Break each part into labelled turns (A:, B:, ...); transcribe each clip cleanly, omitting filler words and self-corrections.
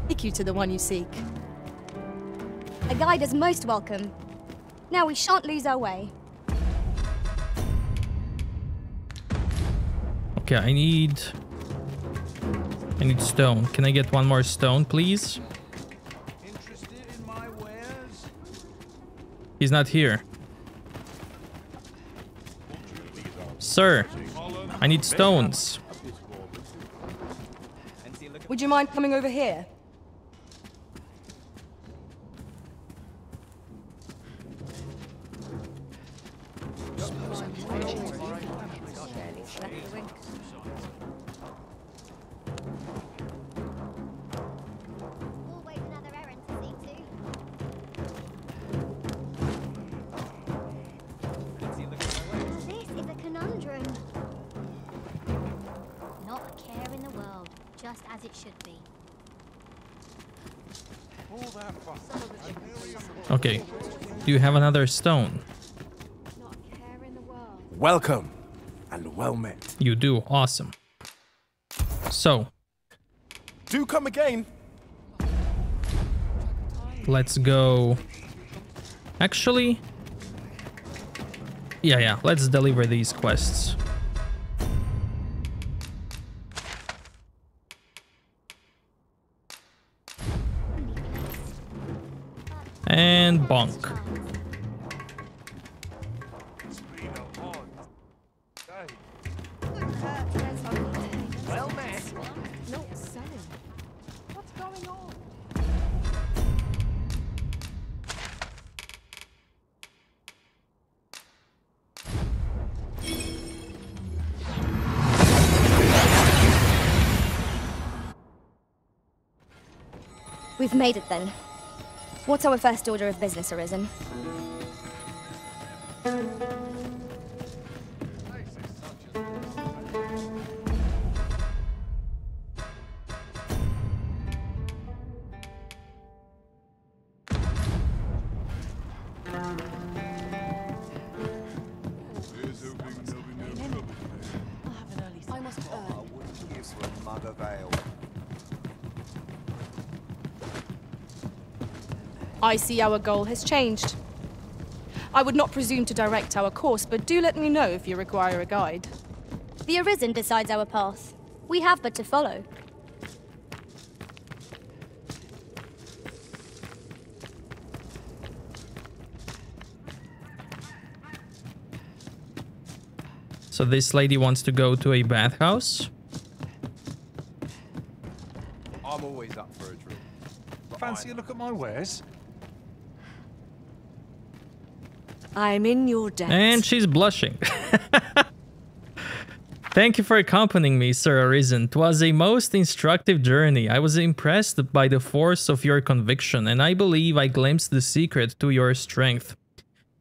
A: Take you to the one you seek.
B: A guide is most welcome. Now we shan't lose our way.
C: Okay, I need stone. Can I get one more stone, please?
D: Interested in my wares?
C: He's not here. Sir, I need stones.
A: Would you mind coming over here?
B: Always another errand to see to. This is a conundrum. Not a care in the world, just as it should be.
C: Okay. Do you have another stone?
B: Not a care in the world.
E: Welcome and well met.
C: You do. Awesome. So,
E: Do come again.
C: let's go. Actually, yeah, let's deliver these quests. And bonk.
E: Well met.
A: No selling. What's going on?
B: We've made it then. What's our first order of business, Arisen?
A: I must earn.
E: Use for a mug of ale.
A: I see our goal has changed. I would not presume to direct our course, but do let me know if you require a guide.
B: The Arisen decides our path. We have but to follow.
C: So this lady wants to go to a bathhouse.
D: I'm always up for a drink.
F: Fancy a look at my wares?
A: I'm in your debt.
C: And she's blushing. Thank you for accompanying me, Sir Arisen. 'Twas a most instructive journey. I was impressed by the force of your conviction, and I believe I glimpsed the secret to your strength.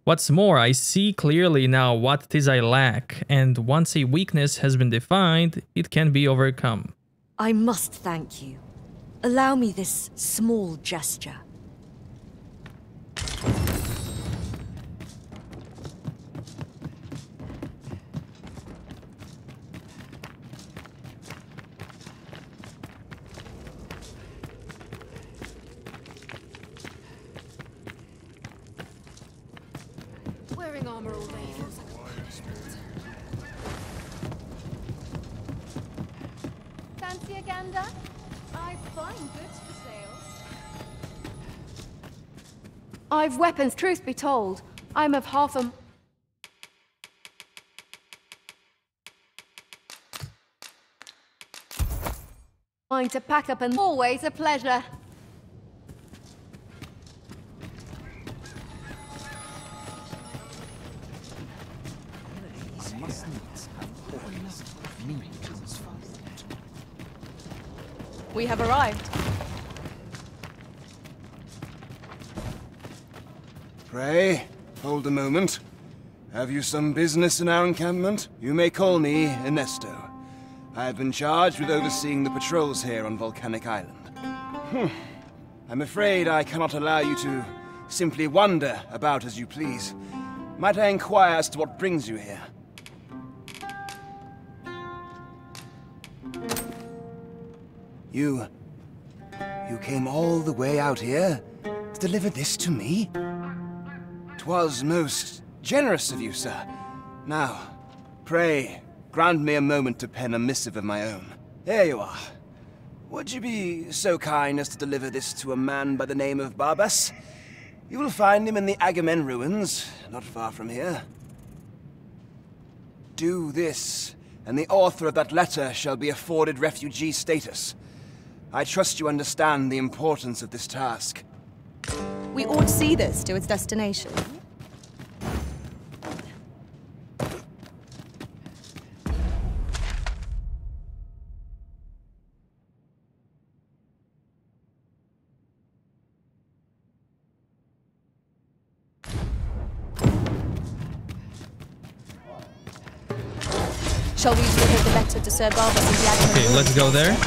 C: What's more, I see clearly now what it is I lack, and once a weakness has been defined, it can be overcome.
G: I must thank you. Allow me this small gesture.
A: Wearing armor all day feels like a sport.
B: Fancy a gander? I find goods for sale.
A: I've weapons, truth be told. I'm of half a... mind to pack up and always a pleasure. We have arrived.
E: Pray, hold a moment. Have you some business in our encampment? You may call me Ernesto. I have been charged with overseeing the patrols here on Volcanic Island. I'm afraid I cannot allow you to simply wander about as you please. Might I inquire as to what brings you here? You came all the way out here to deliver this to me? 'Twas most generous of you, sir. Now, pray, grant me a moment to pen a missive of my own. Here you are. Would you be so kind as to deliver this to a man by the name of Barbas? You will find him in the Agamemnon ruins, not far from here. Do this, and the author of that letter shall be afforded refugee status. I trust you understand the importance of this task.
A: We ought to see this to its destination. Shall we deliver the letter to Sir Barbas and the Admiral?
C: Okay, let's go there.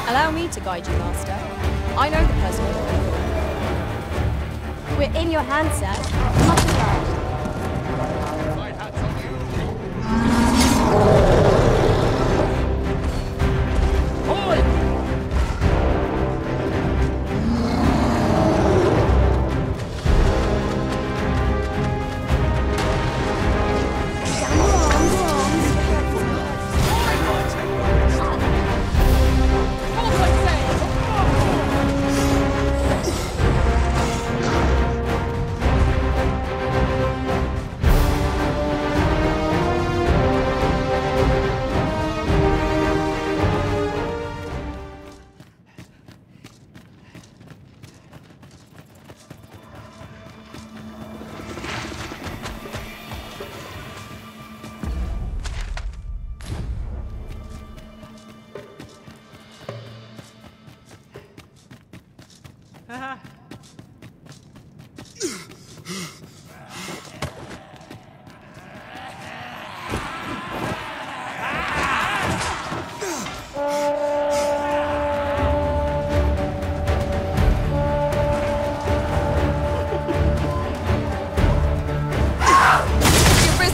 A: Allow me to guide you, Master. I know the person.
B: We're in your hands, sir. Much obliged.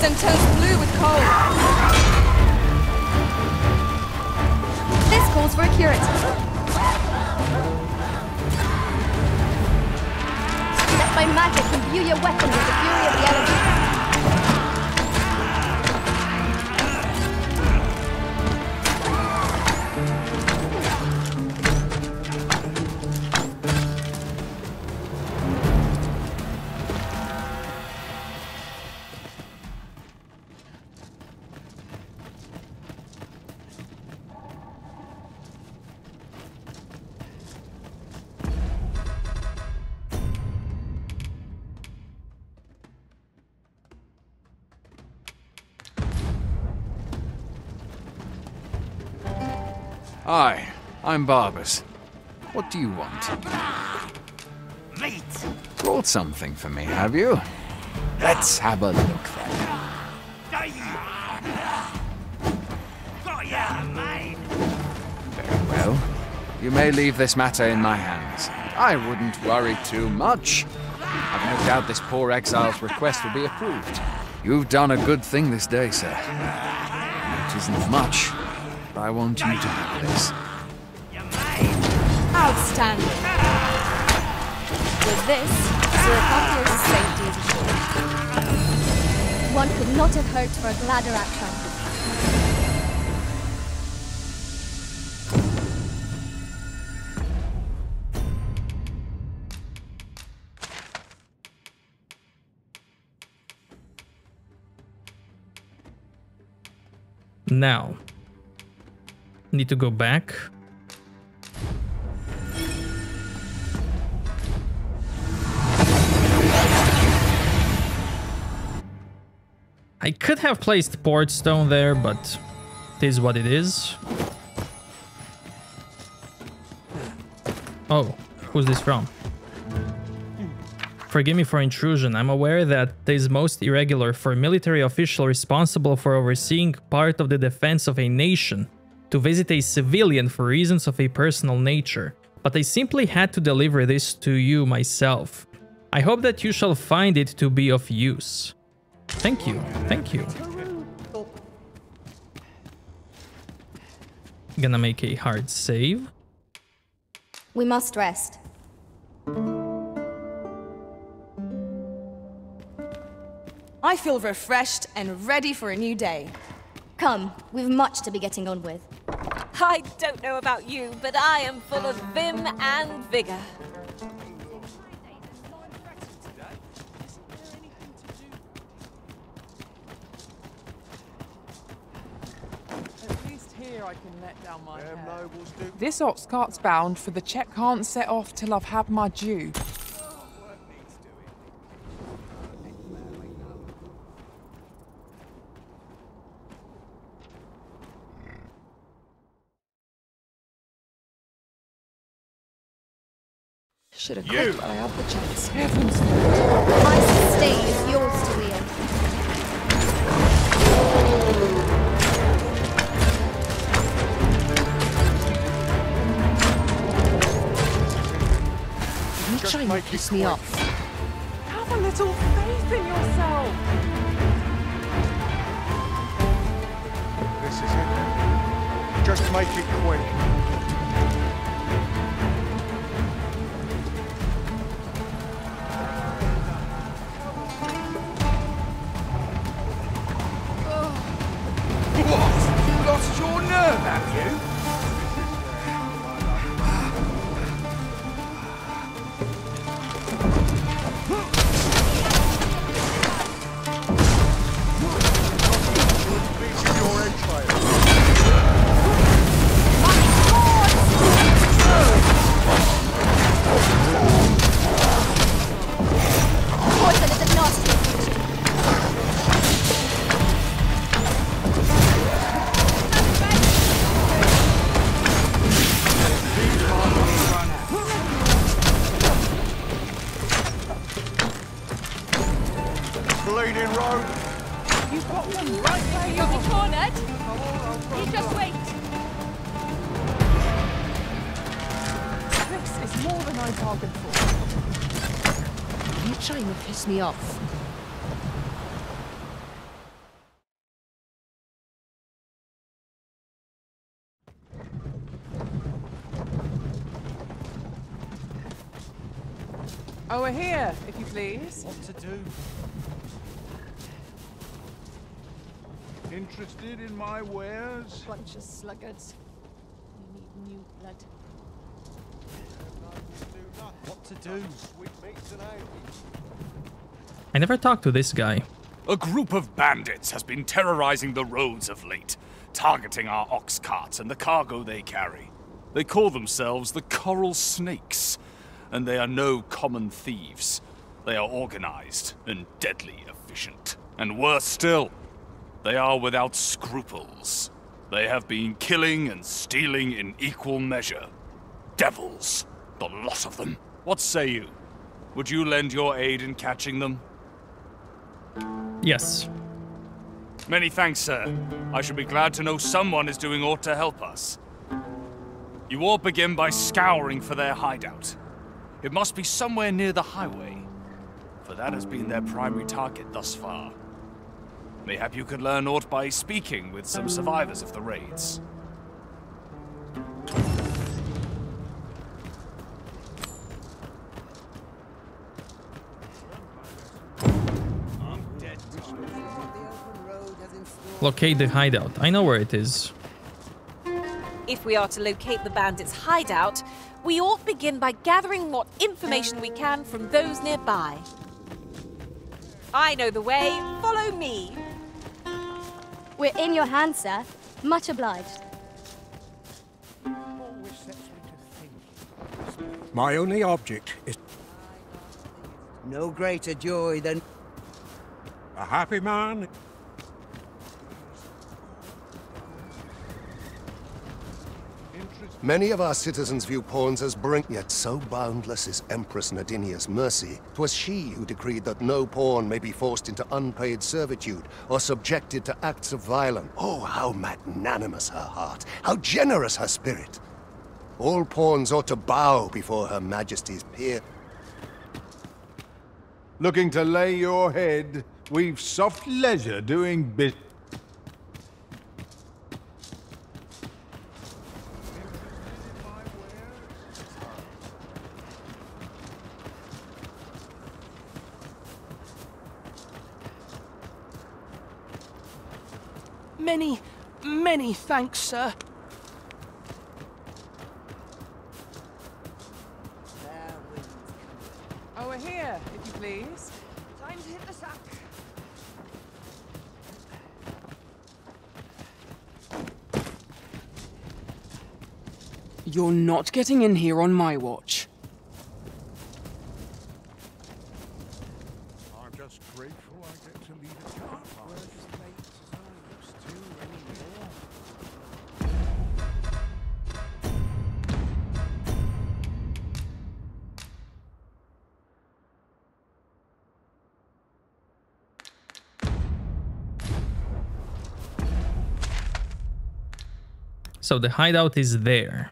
A: And turns blue with cold.
B: This calls for a curate. Let my magic imbue your weapon with the fury of the elements.
F: Hi, I'm Barbas. What do you want?
H: Meat!
F: Brought something for me, have you? Let's have a look then.
H: Got ya, mate!
F: Very well. You may leave this matter in my hands. I wouldn't worry too much. I've no doubt this poor exile's request will be approved. You've done a good thing this day, sir. It isn't much, but I want you to have this.
A: Outstanding. With this, Sir Papio's safety is assured.
B: One could not have hoped for a gladder outcome.
C: Now, need to go back. I could have placed port stone there, but it is what it is. Oh, who's this from? Forgive me for intrusion. I'm aware that it is most irregular for a military official responsible for overseeing part of the defense of a nation to visit a civilian for reasons of a personal nature, but I simply had to deliver this to you myself. I hope that you shall find it to be of use. Thank you, thank you. Gonna make a hard save.
B: We must rest.
A: I feel refreshed and ready for a new day.
B: Come, we've much to be getting on with.
I: I don't know about you, but I am full of vim and vigor.
J: At least here I can let down my hair.
D: Nobles do.
J: This ox cart's bound, for the check can't set off till I've had my due. Should have quit while I had the chance. Heavens!
B: Ice stave is yours to wield.
J: You trying to piss me off? Have a little faith in yourself!
D: This is it. Just make it quick. What? You lost your nerve, have you?
B: Poison is a nasty affliction.
D: Bleeding road.
J: You've got one right where
I: You'll be cornered. You just wait.
J: This is more than I bargained for. You trying to piss me off? Over here, if you please.
D: What to do? Interested in my wares?
A: Bunch of sluggards. We need new blood.
D: What to do?
C: I never talked to this guy.
K: A group of bandits has been terrorizing the roads of late, targeting our ox carts and the cargo they carry. They call themselves the Coral Snakes, and they are no common thieves. They are organized and deadly efficient. And worse still, they are without scruples. They have been killing and stealing in equal measure. Devils, the lot of them. What say you? Would you lend your aid in catching them?
C: Yes.
K: Many thanks, sir. I should be glad to know someone is doing aught to help us. You all begin by scouring for their hideout. It must be somewhere near the highway, for that has been their primary target thus far. Mayhap you could learn aught by speaking with some survivors of the raids.
C: Locate the hideout. I know where it is.
I: If we are to locate the bandits' hideout, we ought begin by gathering what information we can from those nearby. I know the way. Follow me.
B: We're in your hands, sir. Much obliged.
L: My only object is
M: no greater joy than
L: a happy man.
N: Many of our citizens view pawns as yet so boundless is Empress Nadinia's mercy. 'Twas she who decreed that no pawn may be forced into unpaid servitude or subjected to acts of violence. Oh, how magnanimous her heart, how generous her spirit. All pawns ought to bow before her majesty's peer.
D: Looking to lay your head, we've soft leisure doing business.
J: Many, many thanks, sir.
O: Over here, if you please.
J: Time to hit the sack.
O: You're not getting in here on my watch.
L: I'm just grateful I get to lead a car party. As late as I used to anymore.
C: So the hideout is there.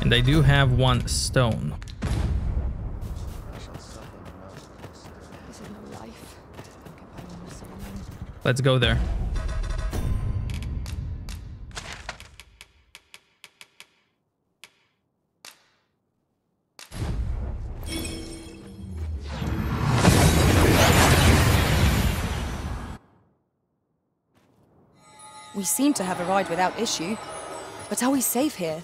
C: And I do have 1 stone.
A: This is no life.
C: Let's go there.
A: We seem to have arrived without issue. But are we safe here?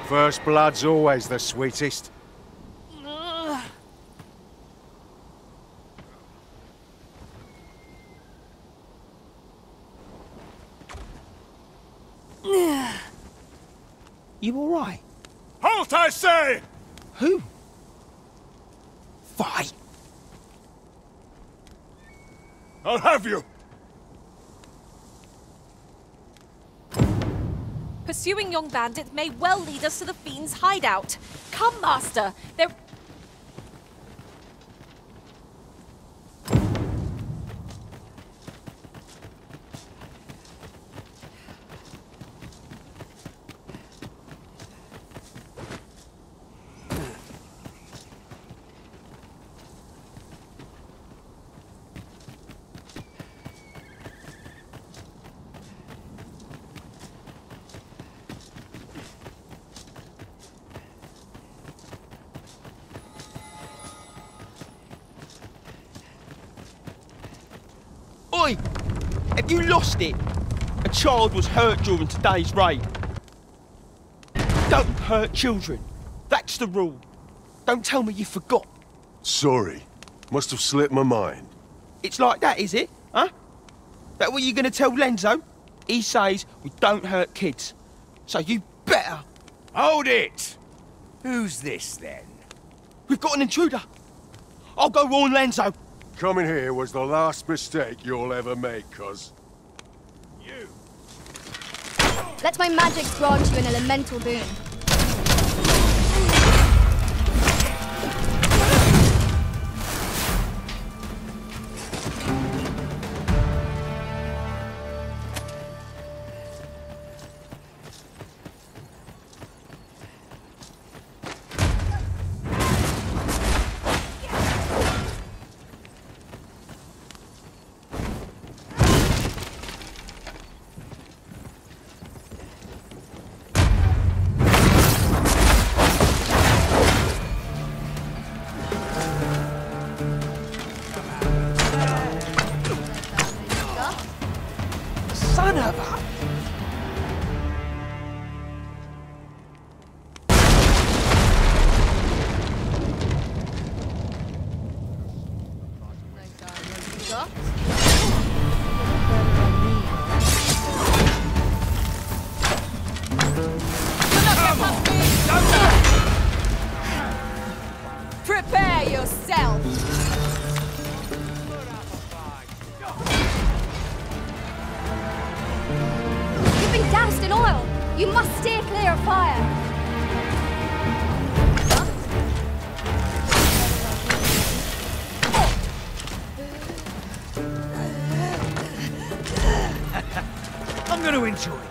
D: First blood's always the sweetest.
J: You all right?
K: Halt, I say!
J: Who? Fight.
K: I'll have you!
I: Pursuing young bandits may well lead us to the Fiend's hideout. Come, Master! There...
J: Oi! Have you lost it? A child was hurt during today's raid. Don't hurt children. That's the rule. Don't tell me you forgot.
N: Sorry. Must have slipped my mind.
J: It's like that, is it? Huh? That what you're gonna tell Lenzo? He says we don't hurt kids. So you better...
H: Hold it! Who's this, then?
J: We've got an intruder. I'll go warn Lenzo.
N: Coming here was the last mistake you'll ever make, cuz.
H: You!
B: Let my magic grant you an elemental boon.
J: Son of a...
B: in oil! You must steer clear of fire!
H: I'm going to enjoy this.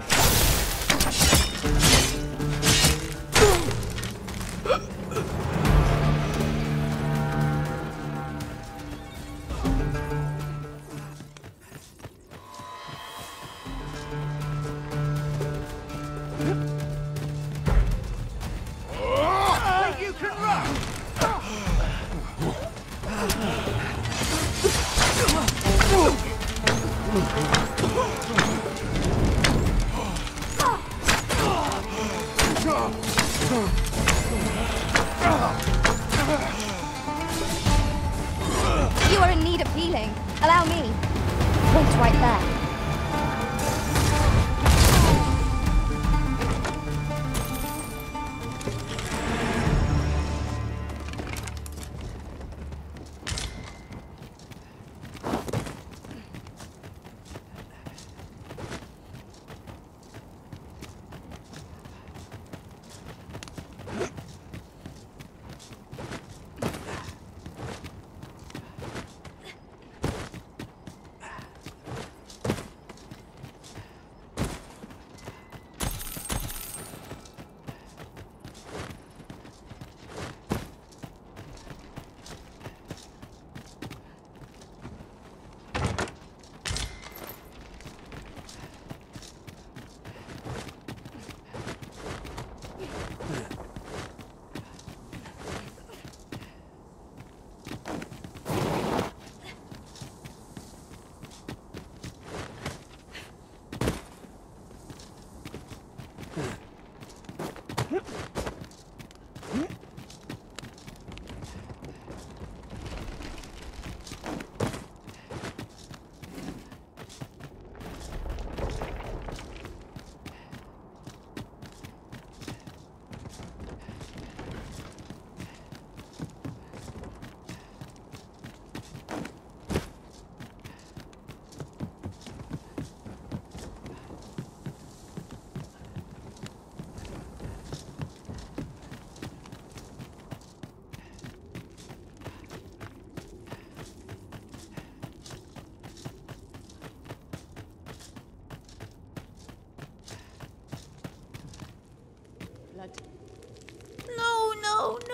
H: You can run.
B: You are in need of healing. Allow me. Point right there.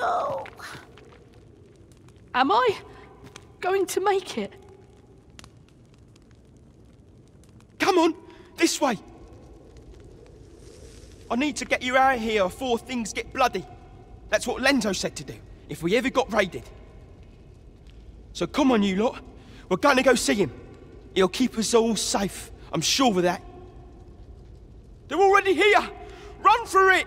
A: No. Am I going to make it?
J: Come on, this way. I need to get you out of here before things get bloody. That's what Lenzo said to do, if we ever got raided. So come on, you lot. We're gonna go see him. He'll keep us all safe. I'm sure of that. They're already here! Run for it!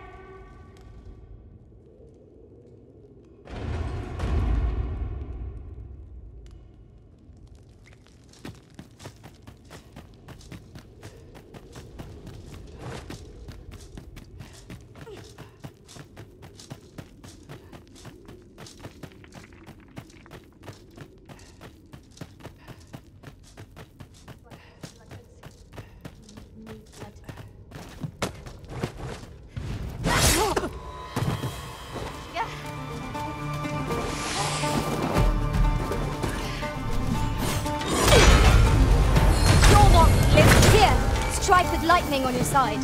B: Strike with lightning on your side.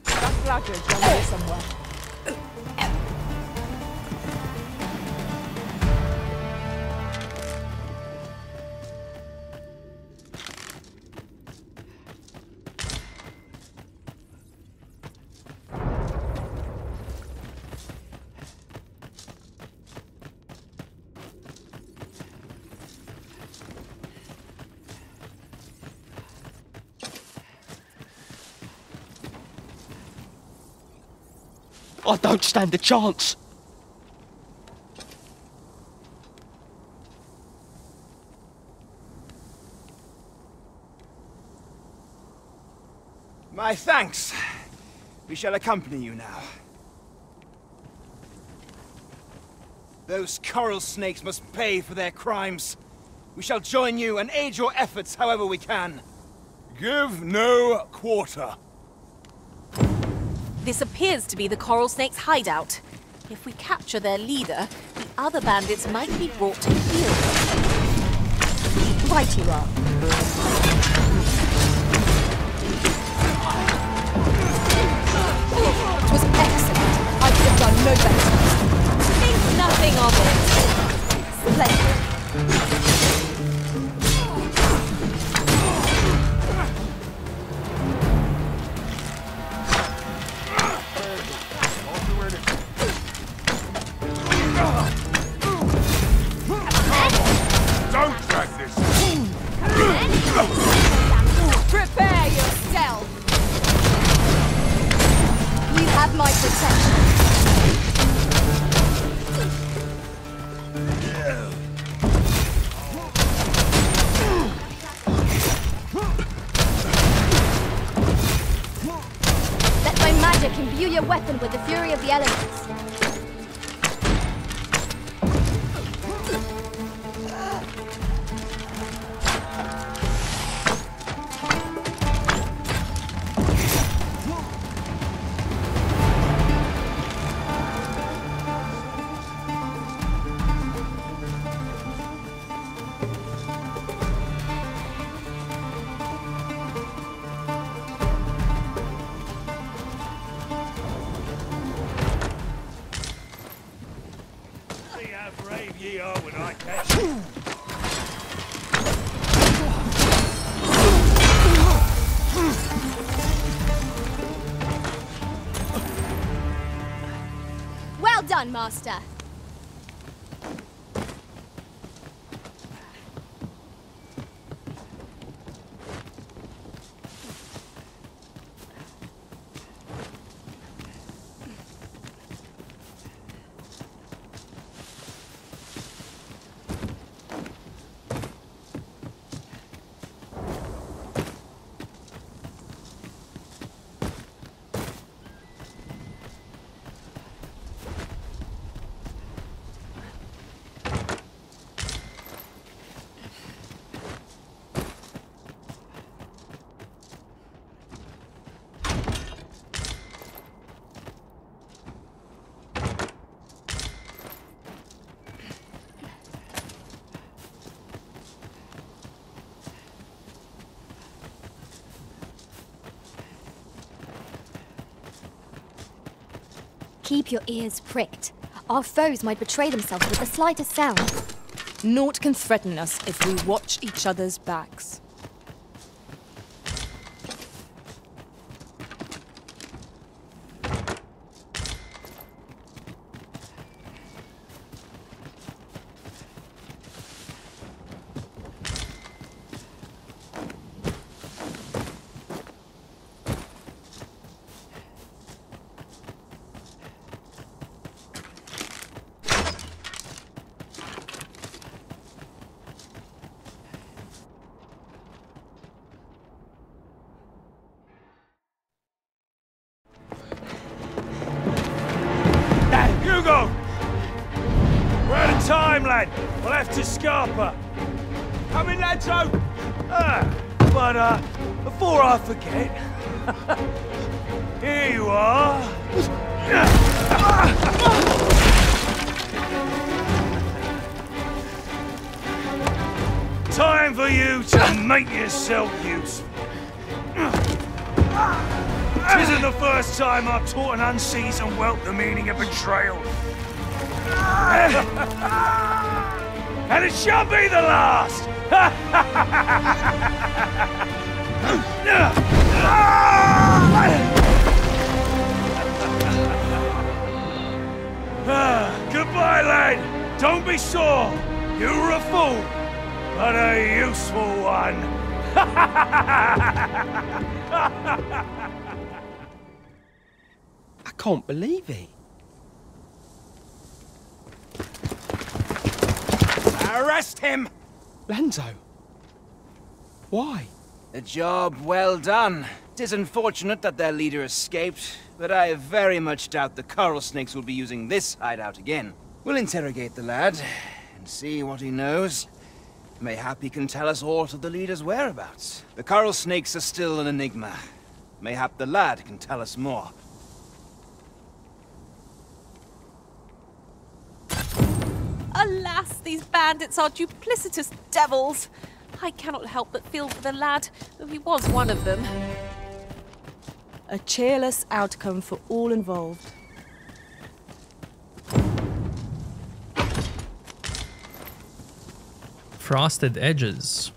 O: That ladder's down here somewhere.
J: I don't stand a chance.
E: My thanks. We shall accompany you now. Those coral snakes must pay for their crimes. We shall join you and aid your efforts however we can.
D: Give no quarter.
I: This appears to be the coral snake's hideout. If we capture their leader, the other bandits might be brought to heel.
B: Right you are.
A: It was excellent. I could have done no better.
I: Think nothing of it.
B: Splendid.
D: Don't drag this.
A: Prepare yourself.
B: You have my protection. Let my magic imbue your weapon with the fury of the elements.
H: See how brave ye are when I catch you.
B: Well done, Master. Keep your ears pricked. Our foes might betray themselves with the slightest sound.
A: Naught can threaten us if we watch each other's backs.
H: Hugo! We're out of time, lad. We'll have to scarper.
J: Coming, lads, oh!
H: But before I forget, here you are. Time for you to make yourself useful. This isn't the first time I've taught an unseasoned whelp the meaning of betrayal. And it shall be the last! Goodbye, lad. Don't be sore. You were a fool, but a useful one.
J: I can't believe it.
E: Arrest him!
J: Lanzo. Why?
E: A job well done. It is unfortunate that their leader escaped, but I very much doubt the coral snakes will be using this hideout again. We'll interrogate the lad and see what he knows. Mayhap he can tell us aught of the leader's whereabouts. The coral snakes are still an enigma. Mayhap the lad can tell us more.
I: Alas, these bandits are duplicitous devils. I cannot help but feel for the lad, though he was one of them.
A: A cheerless outcome for all involved.
C: Frosted edges.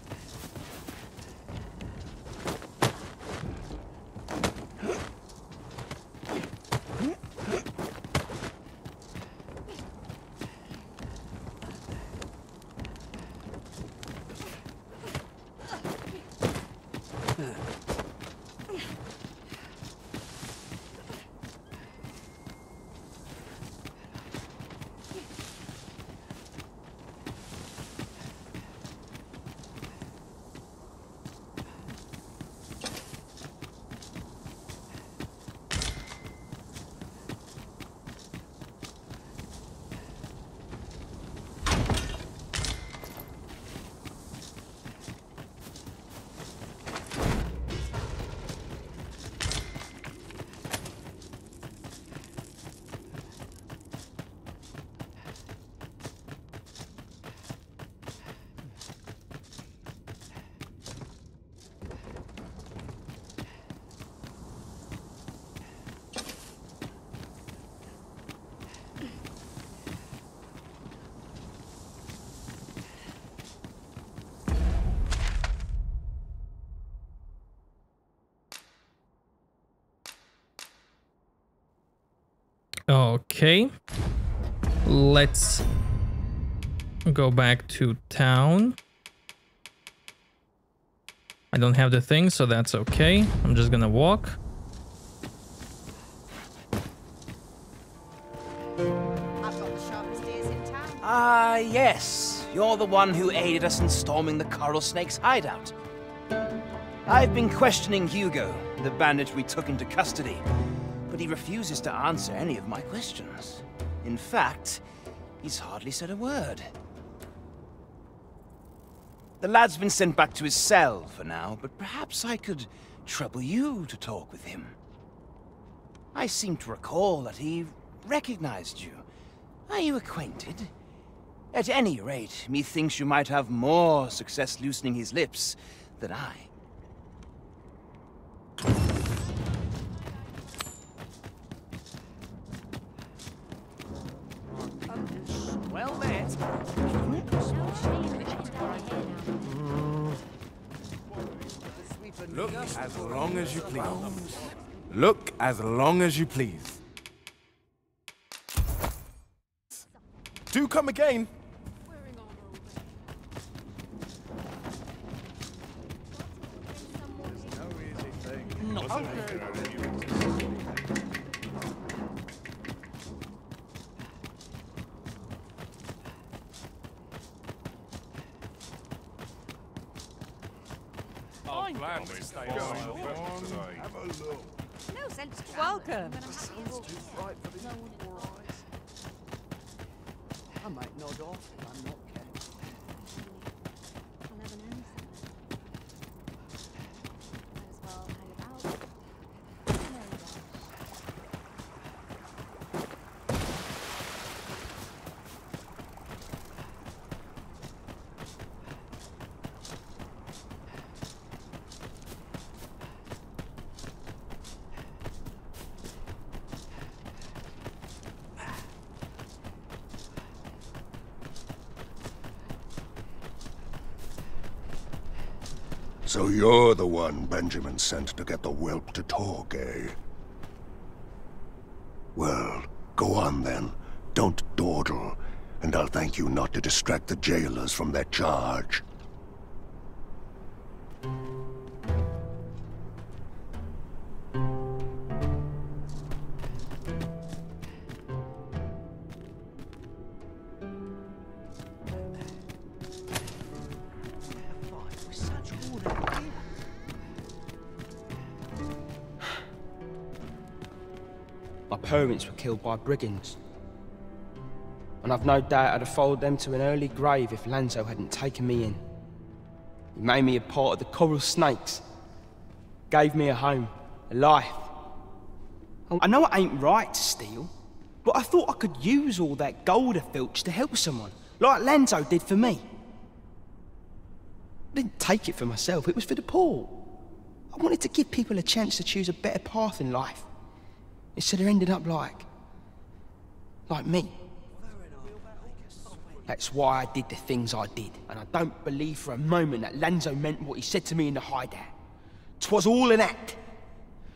C: Okay, let's go back to town. I don't have the thing, so that's okay. I'm just gonna walk.
E: Ah, yes. You're the one who aided us in storming the coral snake's hideout. I've been questioning Hugo, the bandit we took into custody, but he refuses to answer any of my questions. In fact, he's hardly said a word. The lad's been sent back to his cell for now, but perhaps I could trouble you to talk with him. I seem to recall that he recognized you. Are you acquainted? At any rate, methinks you might have more success loosening his lips than I.
H: Well met.
L: Look as long as you please. Look as long as you please. Do come again.
H: I'm glad we stayed on. Have a look.
B: No sense.
I: Welcome.
M: I might nod off if I'm not careful.
B: I'll never know. Might as well hang about. No doubt.
N: So you're the one Benjamin sent to get the whelp to talk, eh? Well, go on then. Don't dawdle, and I'll thank you not to distract the jailers from their charge.
J: parents were killed by brigands. And I've no doubt I'd have followed them to an early grave if Lanzo hadn't taken me in. He made me a part of the coral snakes. Gave me a home, a life. I know it ain't right to steal, but I thought I could use all that gold I filched to help someone, like Lanzo did for me. I didn't take it for myself, it was for the poor. I wanted to give people a chance to choose a better path in life, instead of ending up like me. That's why I did the things I did, and I don't believe for a moment that Lanzo meant what he said to me in the hideout. 'Twas all an act.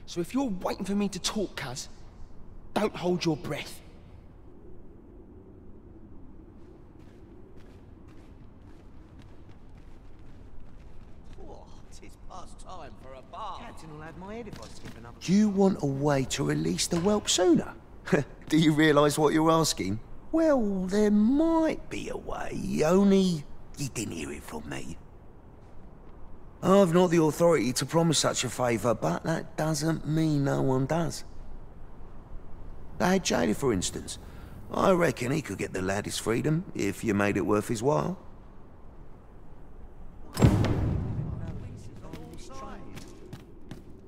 J: So if you're waiting for me to talk, cuz, don't hold your breath.
P: You want a way to release the whelp sooner? Do you realise what you're asking? Well, there might be a way, only you didn't hear it from me. I've not the authority to promise such a favour, but that doesn't mean no one does. Lad Jailer, for instance. I reckon he could get the lad his freedom, if you made it worth his while.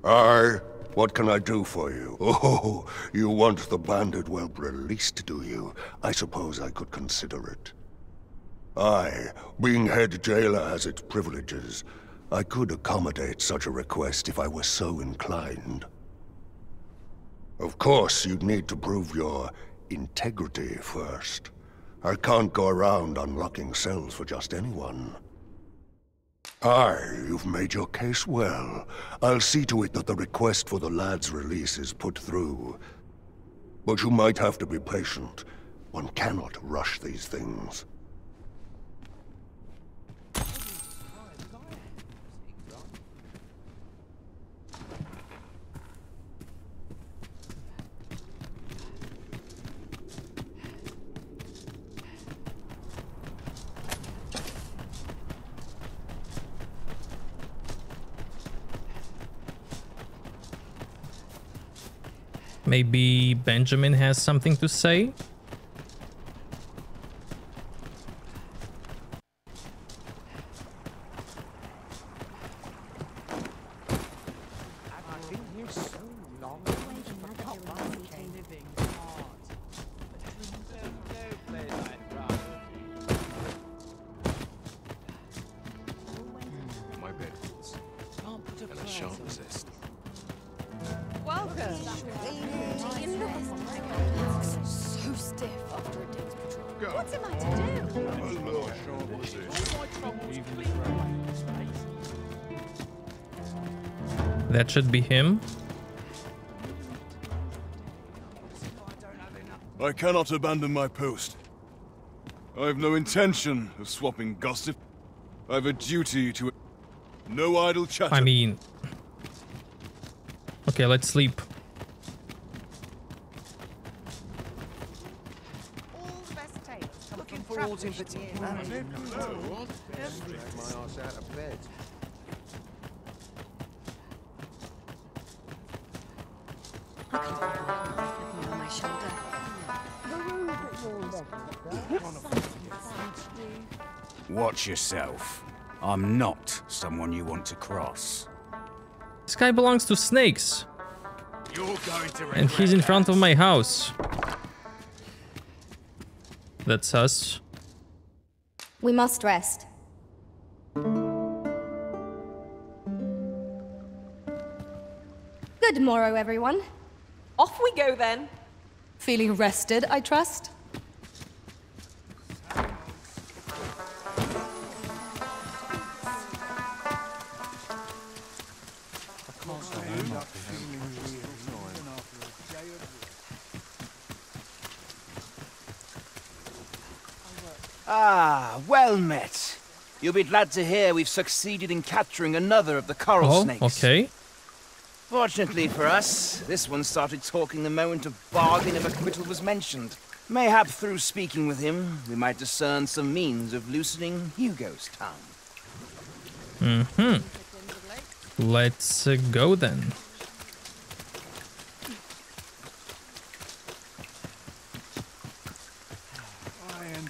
N: Aye, what can I do for you? Oh, you want the banded whelp released, do you? I suppose I could consider it. Aye, being head jailer has its privileges. I could accommodate such a request if I were so inclined. Of course, you'd need to prove your integrity first. I can't go around unlocking cells for just anyone. Aye, you've made your case well. I'll see to it that the request for the lad's release is put through. But you might have to be patient. One cannot rush these things.
C: Maybe Benjamin has something to say? That should be him.
Q: I cannot abandon my post. I have no intention of swapping gossip. I have a duty to... No idle chatter.
C: I mean... Okay, let's sleep.
M: Looking for all in particular.
G: On my shoulder.
R: Watch yourself. I'm not someone you want to cross.
C: This guy belongs to snakes.
R: You're going to
C: And he's in front of my house. That's us.
B: We must rest. Good morrow, everyone.
I: Off we go then.
A: Feeling rested, I trust?
S: Ah, well met. You'll be glad to hear we've succeeded in capturing another of the coral snakes.
C: Okay.
S: Fortunately for us, this one started talking the moment of bargain of acquittal was mentioned. Mayhap through speaking with him, we might discern some means of loosening Hugo's tongue.
C: Let's go then.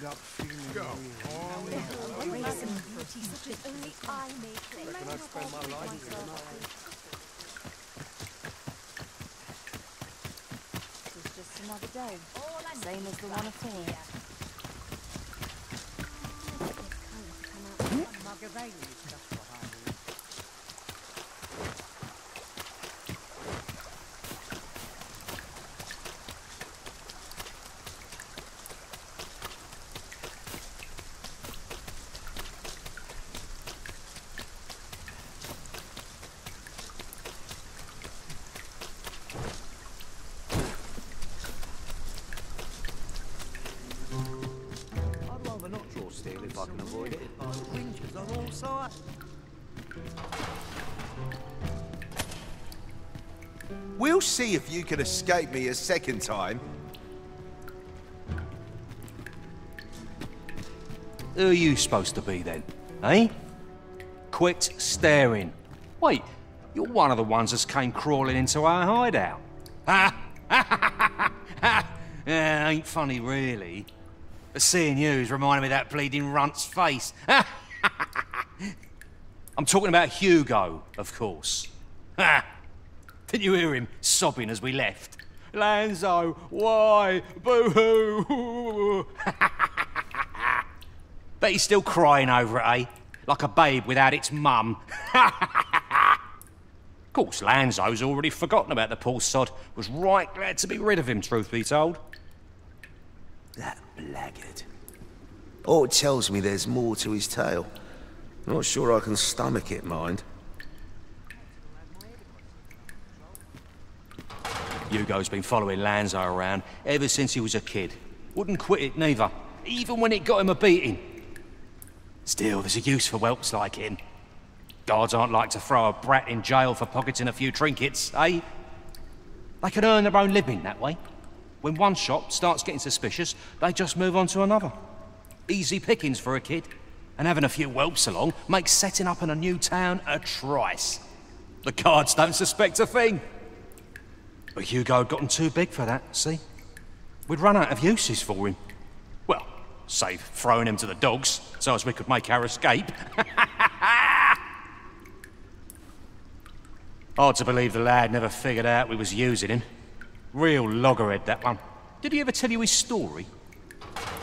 L: up feeling
Q: Go.
L: Reckon I'd spend my life doing nothing.
M: It's just another day. Same as the one afore.
P: I'd rather not draw steel if I can avoid it. Rangers on all sides.
T: We'll see if you can escape me a second time.
R: Who are you supposed to be then, eh? Quit staring. Wait, you're one of the ones that came crawling into our hideout. Ha! Yeah, ain't funny really. But seeing you's reminding me of that bleeding runt's face. I'm talking about Hugo, of course. Ha! Didn't you hear him sobbing as we left? Lanzo, why? Boo-hoo! Bet he's still crying over it, eh? Like a babe without its mum. Of course, Lanzo's already forgotten about the poor sod. Was right glad to be rid of him, truth be told.
P: That blackguard. Oh, it tells me there's more to his tale. Not sure I can stomach it, mind.
R: Hugo's been following Lanzo around ever since he was a kid. Wouldn't quit it neither, even when it got him a beating. Still, there's a use for whelps like him. Guards aren't like to throw a brat in jail for pocketing a few trinkets, eh? They can earn their own living that way. When one shop starts getting suspicious, they just move on to another. Easy pickings for a kid. And having a few whelps along makes setting up in a new town a trice. The guards don't suspect a thing. But Hugo had gotten too big for that, see? We'd run out of uses for him. Well, save throwing him to the dogs, so as we could make our escape. Hard to believe the lad never figured out we was using him. Real loggerhead, that one. Did he ever tell you his story?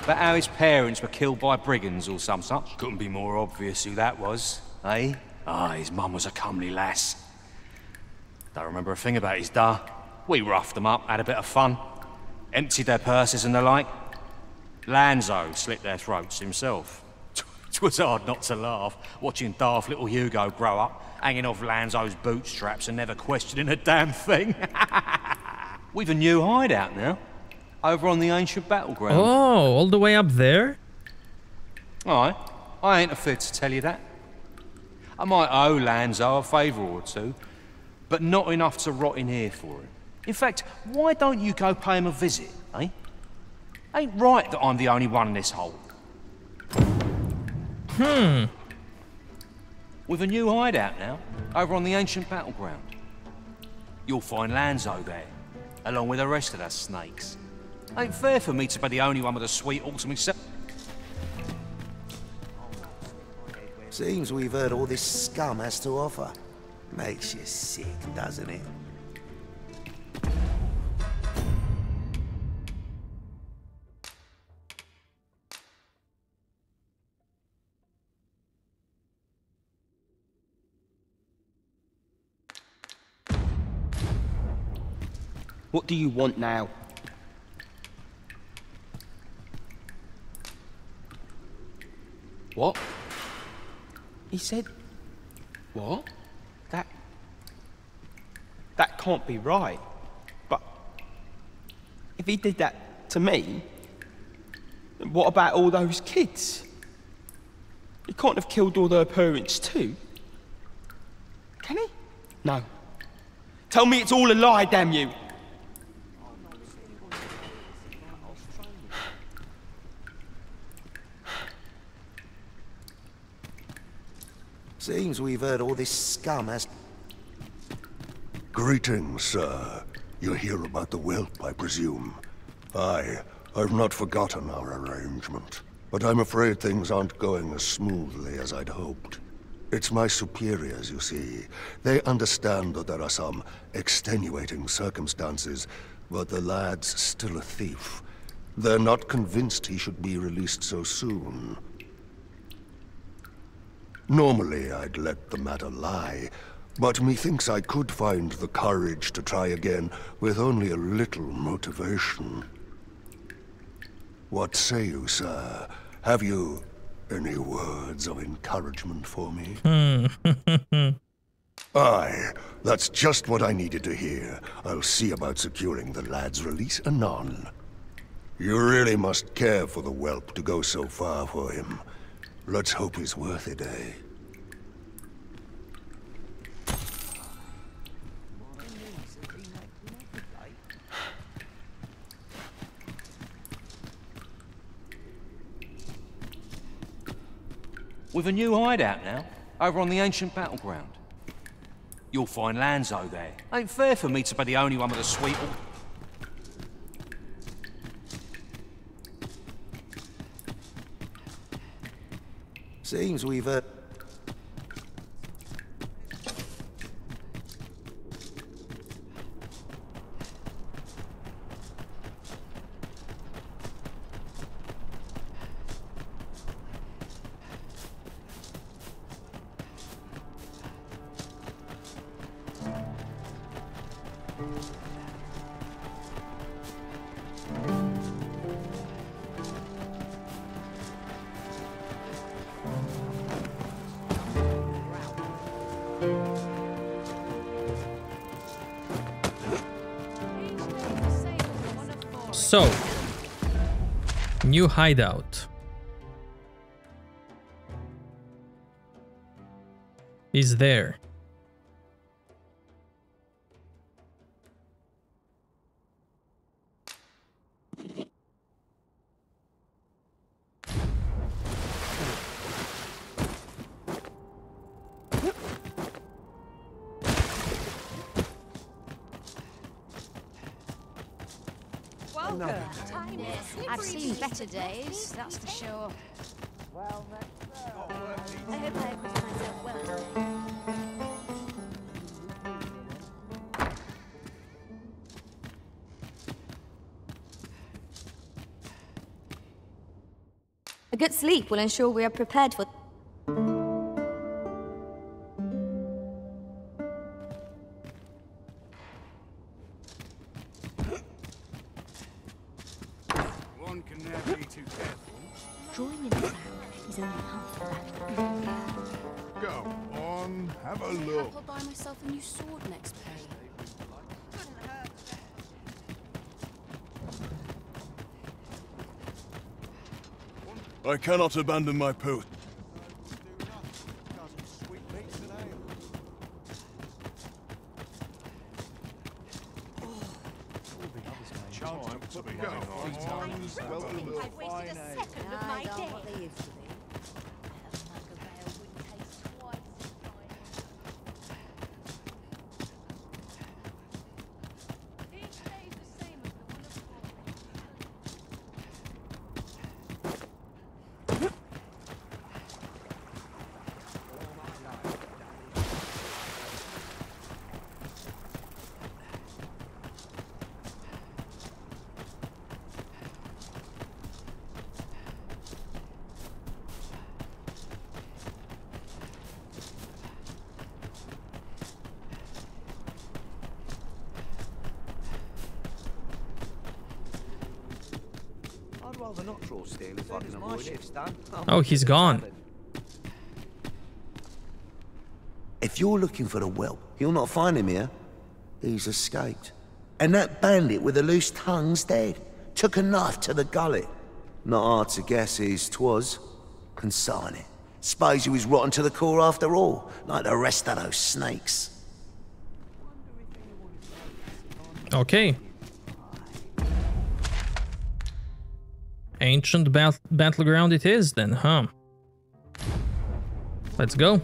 R: About how his parents were killed by brigands or some such? Couldn't be more obvious who that was, eh? Ah, his mum was a comely lass. Don't remember a thing about his da. We roughed them up, had a bit of fun. Emptied their purses and the like. Lanzo slit their throats himself. 'Twas hard not to laugh, watching daft little Hugo grow up, hanging off Lanzo's bootstraps and never questioning a damn thing. We've a new hideout now, over on the ancient battleground.
C: Oh, all the way up there?
R: Aye, I ain't afraid to tell you that. I might owe Lanzo a favour or two, but not enough to rot in here for it. In fact, why don't you go pay him a visit, eh? Ain't right that I'm the only one in this hole. With a new hideout now, over on the ancient battleground. You'll find Lanzo there, along with the rest of us snakes. Ain't fair for me to be the only one with a sweet horse myself.
P: Seems we've heard all this scum has to offer. Makes you sick, doesn't it?
J: What do you want now? What? He said... What? That can't be right. But... if he did that to me... then what about all those kids? He can't have killed all their parents too. Can he? No. Tell me it's all a lie, damn you!
P: Seems we've heard all this scum has...
N: Greetings, sir. You hear about the whelp, I presume? Aye, I've not forgotten our arrangement. but I'm afraid things aren't going as smoothly as I'd hoped. It's my superiors, you see. They understand that there are some extenuating circumstances, but the lad's still a thief. They're not convinced he should be released so soon. Normally, I'd let the matter lie, but methinks I could find the courage to try again with only a little motivation. What say you, sir? Have you any words of encouragement for me? Aye, that's just what I needed to hear. I'll see about securing the lad's release anon. You really must care for the whelp to go so far for him. Let's hope he's worth it, eh?
R: We've a new hideout now, over on the ancient battleground. You'll find Lanzo there. Ain't fair for me to be the only one with a sweet...
P: Seems we've
C: So, new hideout is there.
B: I've seen better days, that's for sure. Well, I hope I acquitted myself well today. A good sleep will ensure we are prepared for...
L: One can never be too careful.
B: Drawing in the sound is only half the battle.
L: Go on, have a
U: Perhaps
L: look.
U: I'll buy myself a new sword next pay.
Q: I cannot abandon my post.
U: I've wasted a second of my day.
V: I'd rather not draw steel if I can avoid it.
C: Oh, he's gone.
P: If you're looking for the whelp, you'll not find him here. He's escaped. And that bandit with the loose tongue's dead. Took a knife to the gullet. Not hard to guess whose 'twas. Consign it. Suppose he was rotten to the core after all, like the rest of those snakes.
C: Okay. Ancient battleground it is then, huh? Let's go.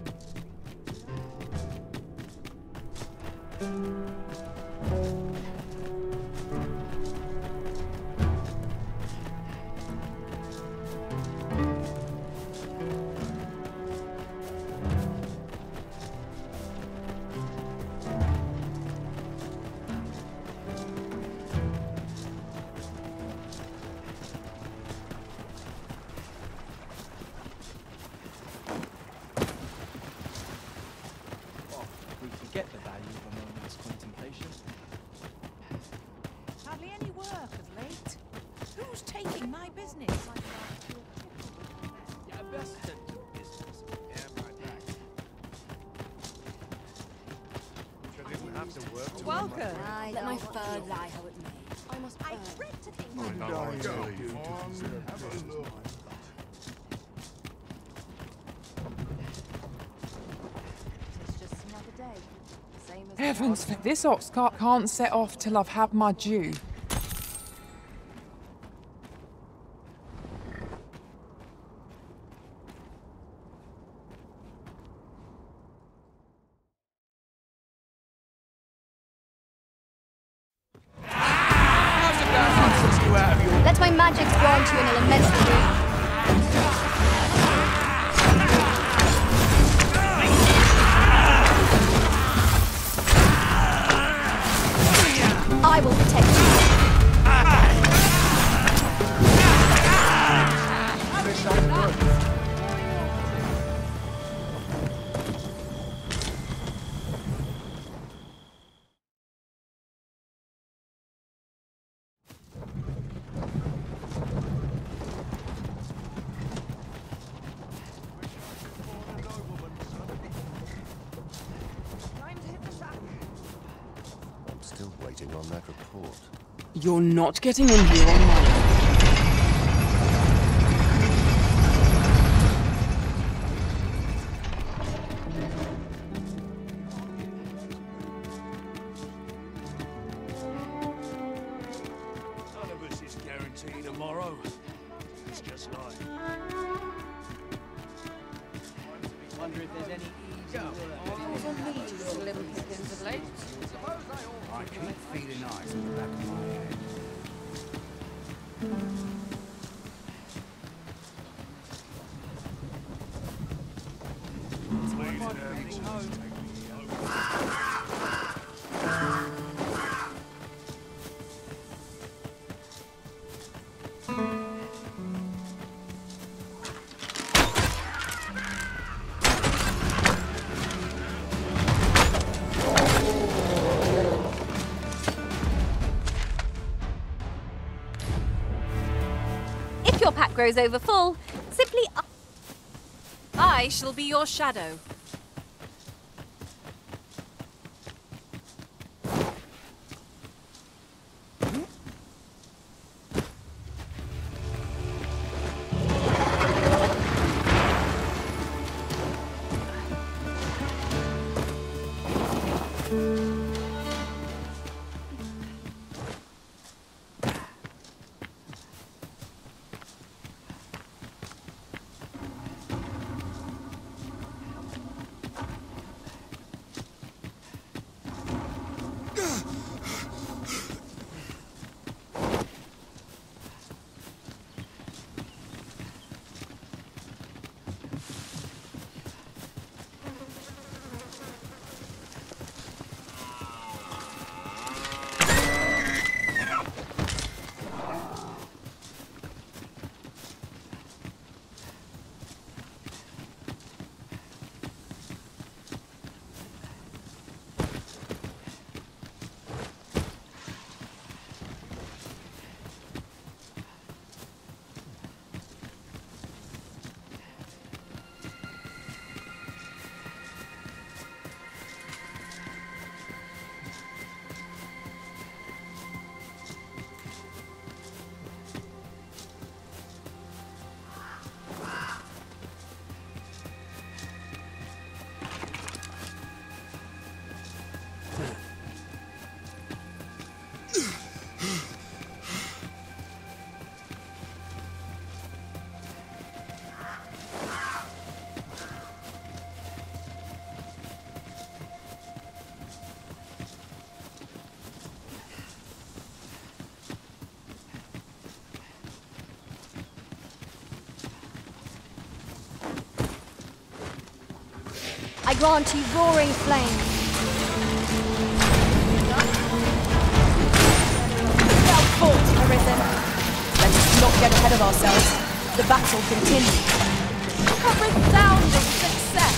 M: Welcome.
B: Let my fur lie how it may. I must dread to think
M: It's just another day. Same as Heavens, this ox cart can't set off till I've had my due.
B: Let my magics grant you an immense degree. I will protect you.
N: I'm still waiting on that report.
M: You're not getting in here on my own.
H: None of us is guaranteed tomorrow. It's just life.
S: Wonder if there's any
M: Slim pickings of late.
V: I keep feeling eyes in the back of my head.
I: If your pack grows over full, simply I shall be your shadow.
B: I grant you roaring flame.
A: Well fought, Arisen. Let us not get ahead of ourselves. The battle continues.
I: A resounding success!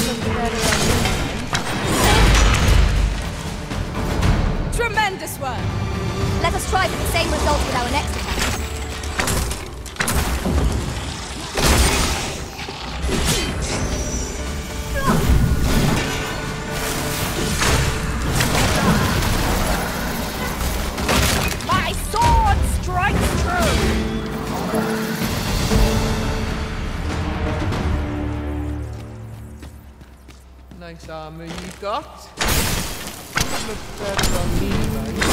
B: Look better than work.
U: Let us try for the same result with our next attack.
B: My sword strikes true!
O: Nice armor you got. Looks better on me, mate.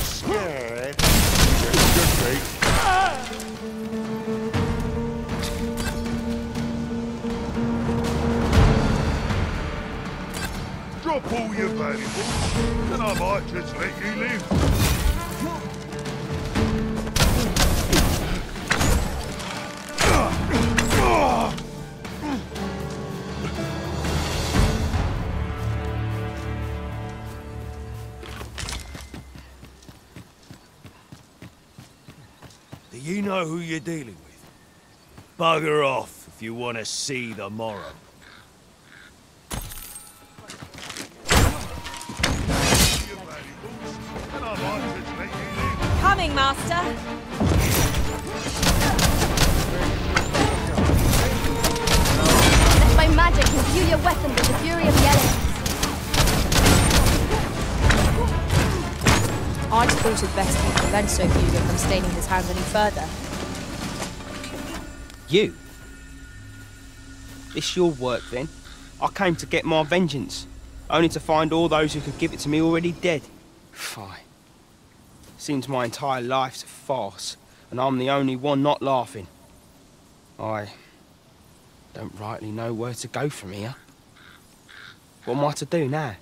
D: Scared? Just me. Drop all your valuables, and I might just let you live.
H: Do you know who you're dealing with? Bugger off if you want to see the morrow.
I: Coming, Master.
U: Let my magic imbue your weapon with the fury of the elements.
A: I thought it best to prevent Sir Hugo from staining his hands any further.
J: You? This your work, then? I came to get my vengeance, only to find all those who could give it to me already dead. Fine. Seems my entire life's a farce, and I'm the only one not laughing. I don't rightly know where to go from here. What am I to do now?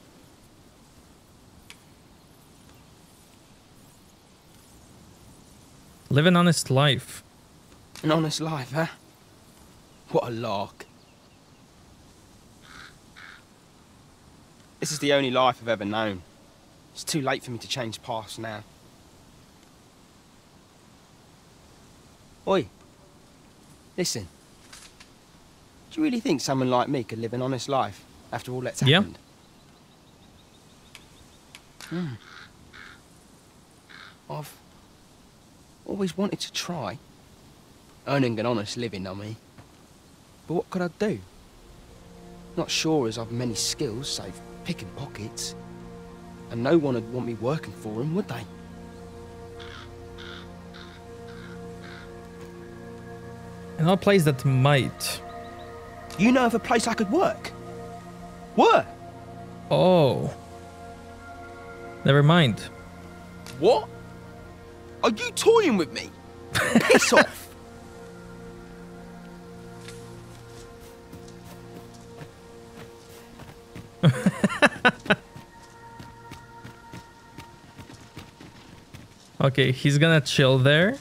C: Live an honest life.
J: An honest life, huh? What a lark. This is the only life I've ever known. It's too late for me to change paths now. Oi. Listen. Do you really think someone like me could live an honest life after all that's happened? I've always wanted to try. Earning an honest living, I mean. But what could I do? Not sure as I've many skills, save picking pockets. And no one would want me working for him, would they?
C: And a place that might.
J: You know of a place I could work? Where?
C: Oh. Never mind.
J: What? Are you toying with me? Piss off!
C: Okay, he's gonna chill there.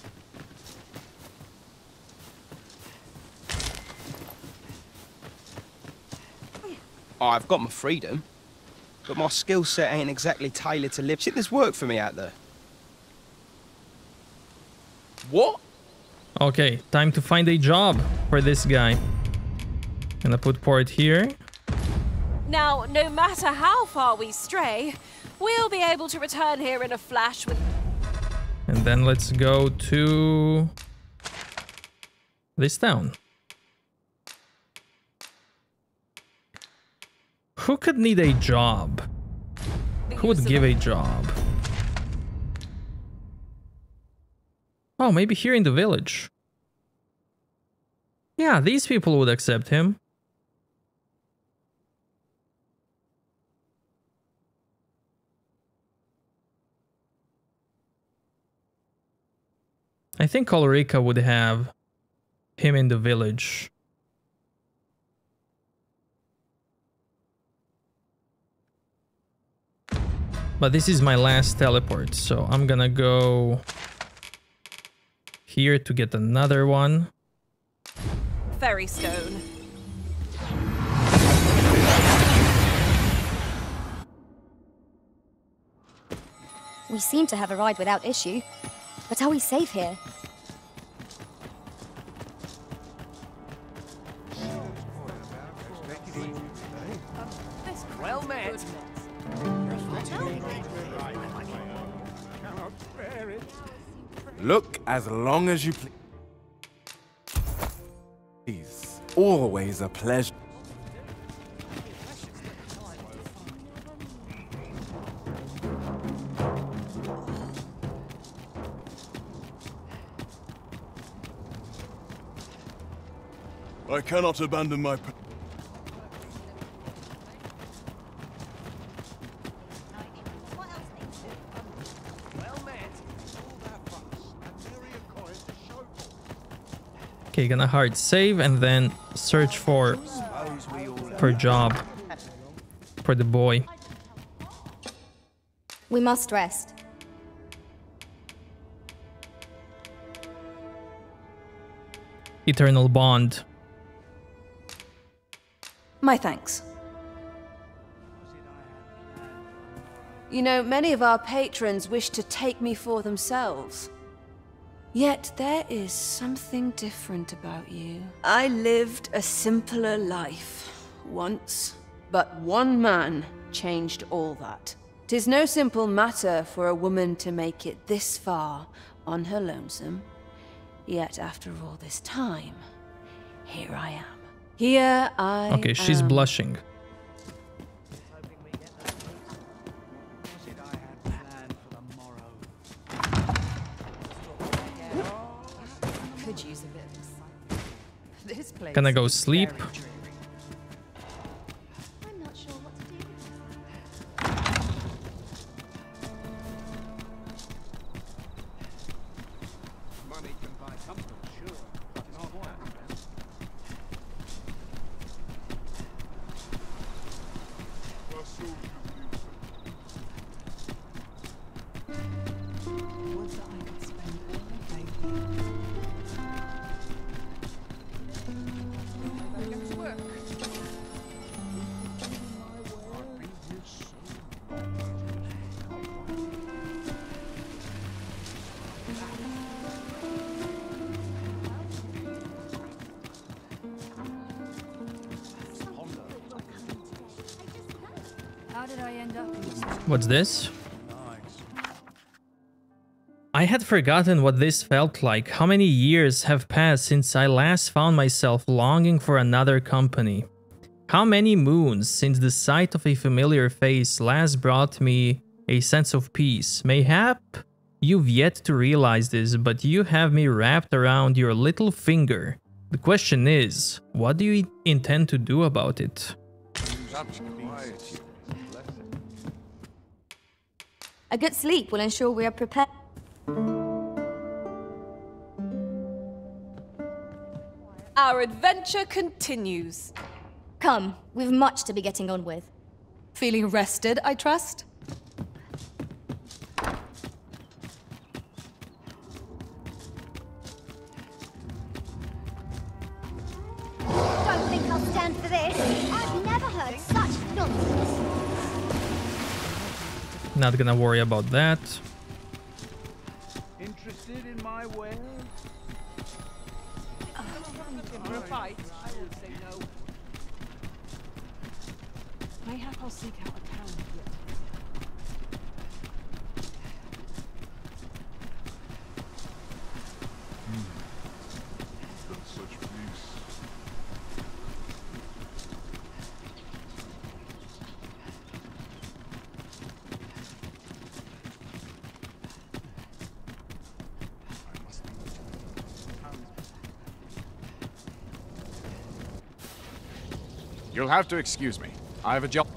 J: I've got my freedom, but my skill set ain't exactly tailored to live. Shit, there's work for me out there. What?
C: Okay, time to find a job for this guy. Gonna put port here.
I: Now, no matter how far we stray, we'll be able to return here in a flash with...
C: And then let's go to this town. Who could need a job? Who would give a job? Oh, maybe here in the village. Yeah, these people would accept him. I think Ulrika would have him in the village. But this is my last teleport, so I'm gonna go here to get another one.
I: Fairy stone.
U: We seem to have a ride without issue. But are we safe here?
O: Well met.
F: Look as long as you please. Always a pleasure.
Q: I cannot abandon my...
C: Okay, gonna hard save and then search for job for the boy.
U: We must rest.
C: Eternal bond.
K: My thanks. You know, many of our patrons wish to take me for themselves. Yet there is something different about you. I lived a simpler life once, but one man changed all that. 'Tis no simple matter for a woman to make it this far on her lonesome. Yet after all this time, here I am. Here I am.
C: Okay, she's blushing.
B: Could use a bit of this place.
C: Can I go sleep?
U: I'm not sure what to do.
L: Money can buy comfort, sure, but not happiness.
B: How did I end up in this?
C: What's this? I had forgotten what this felt like. How many years have passed since I last found myself longing for another company? How many moons since the sight of a familiar face last brought me a sense of peace? Mayhap you've yet to realize this, but you have me wrapped around your little finger. The question is, what do you intend to do about it?
U: A good sleep will ensure we are prepared.
I: Our adventure continues.
U: Come, we've much to be getting on with.
A: Feeling rested, I trust?
U: Don't think I'll stand for this. I've never heard such nonsense.
C: Not gonna worry about that.
L: Interested in my wares?
O: For a fight, I will say no. Mayhap I'll seek out a town yet.
Q: Got such peace.
W: You'll have to excuse me. I have a job.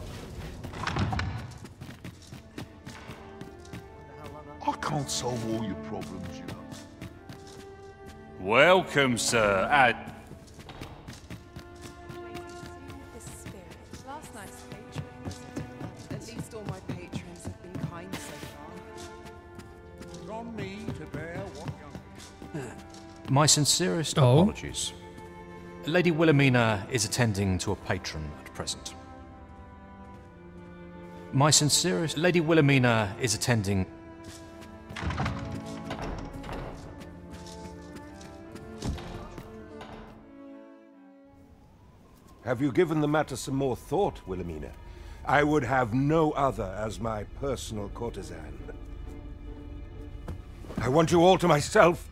D: I can't solve all your problems, you know.
H: Welcome, sir.
M: Last night's patron. At least all my patrons have been kind so far.
L: It's on me to bear what young.
R: My sincerest apologies. Lady Wilhelmina is attending to a patron at present. My sincerest... Lady Wilhelmina is attending...
D: Have you given the matter some more thought, Wilhelmina? I would have no other as my personal courtesan. I want you all to myself.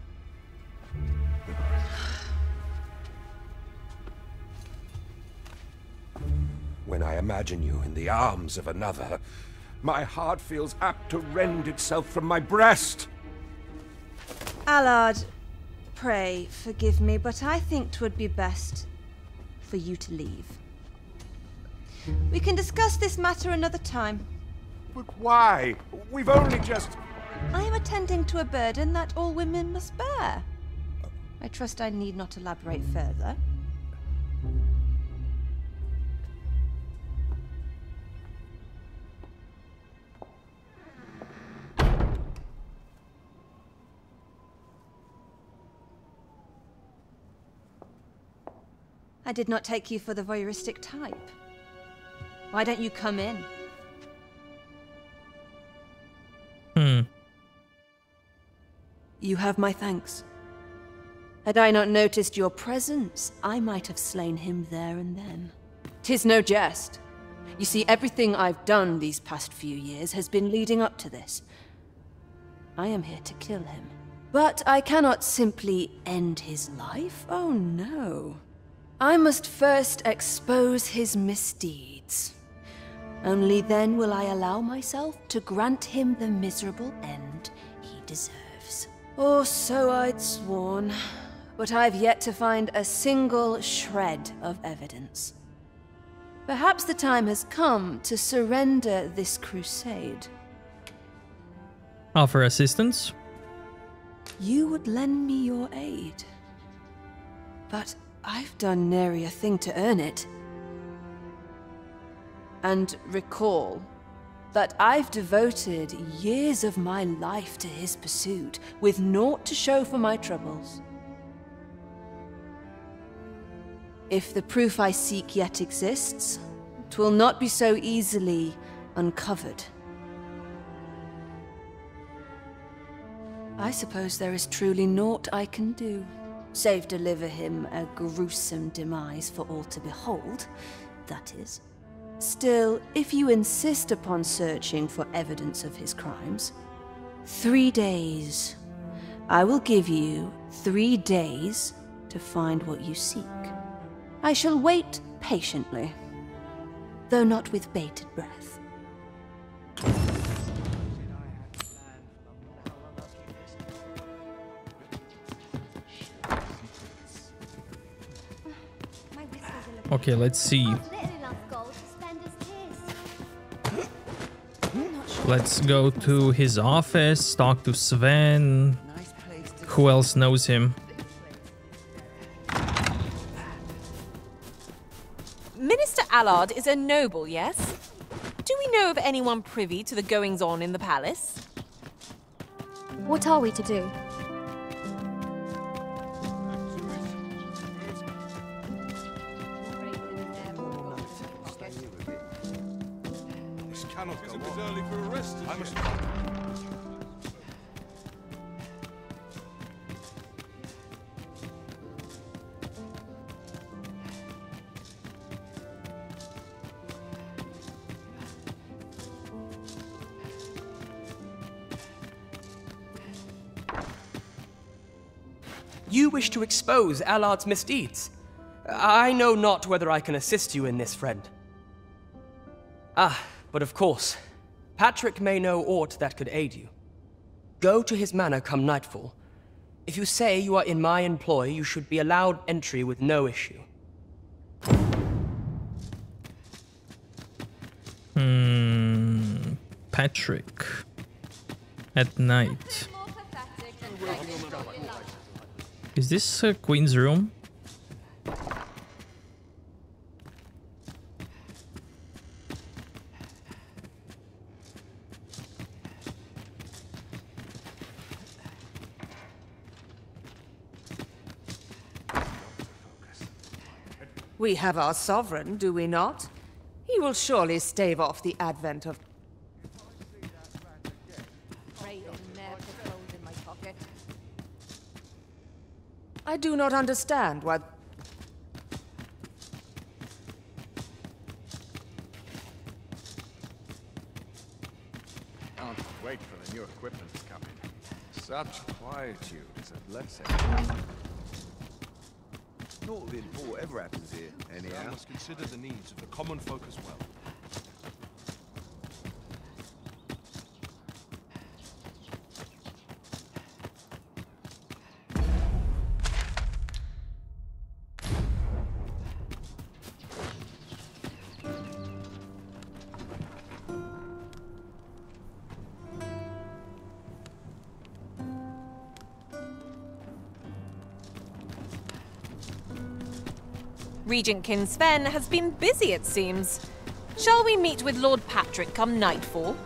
D: When I imagine you in the arms of another, my heart feels apt to rend itself from my breast.
K: Allard, pray forgive me, but I think 'twould be best for you to leave. We can discuss this matter another time.
D: But why? We've only just...
K: I am attending to a burden that all women must bear. I trust I need not elaborate further. I did not take you for the voyeuristic type. Why don't you come in? You have my thanks. Had I not noticed your presence, I might have slain him there and then. 'Tis no jest. You see, everything I've done these past few years has been leading up to this. I am here to kill him. But I cannot simply end his life. Oh no. I must first expose his misdeeds. Only then will I allow myself to grant him the miserable end he deserves. Or so I'd sworn, but I've yet to find a single shred of evidence. Perhaps the time has come to surrender this crusade.
C: Offer assistance?
K: You would lend me your aid. But I've done nary a thing to earn it. And recall that I've devoted years of my life to his pursuit, with naught to show for my troubles. If the proof I seek yet exists, 'twill not be so easily uncovered. I suppose there is truly naught I can do, save deliver him a gruesome demise for all to behold, that is. Still, if you insist upon searching for evidence of his crimes, 3 days. I will give you 3 days to find what you seek. I shall wait patiently, though not with bated breath.
C: Okay, let's see. Let's go to his office, talk to Sven. Who else knows him?
I: Minister Allard is a noble, yes? Do we know of anyone privy to the goings-on in the palace?
U: What are we to do?
Q: This cannot go on. Early for a rest. I must...
E: You wish to expose Allard's misdeeds. I know not whether I can assist you in this, friend. Ah, but of course, Patrick may know aught that could aid you. Go to his manor come nightfall. If you say you are in my employ, you should be allowed entry with no issue.
C: Patrick. At night. Is this Queen's room?
O: We have our sovereign, do we not? He will surely stave off the advent of... I do not understand why...
L: equipment is coming. Such quietude is a blessing.
G: Naught of import ever happens here, anyhow.
L: I must consider the needs of the common folk as well.
I: Regentkin Sven has been busy, it seems. Shall we meet with Lord Patrick come nightfall?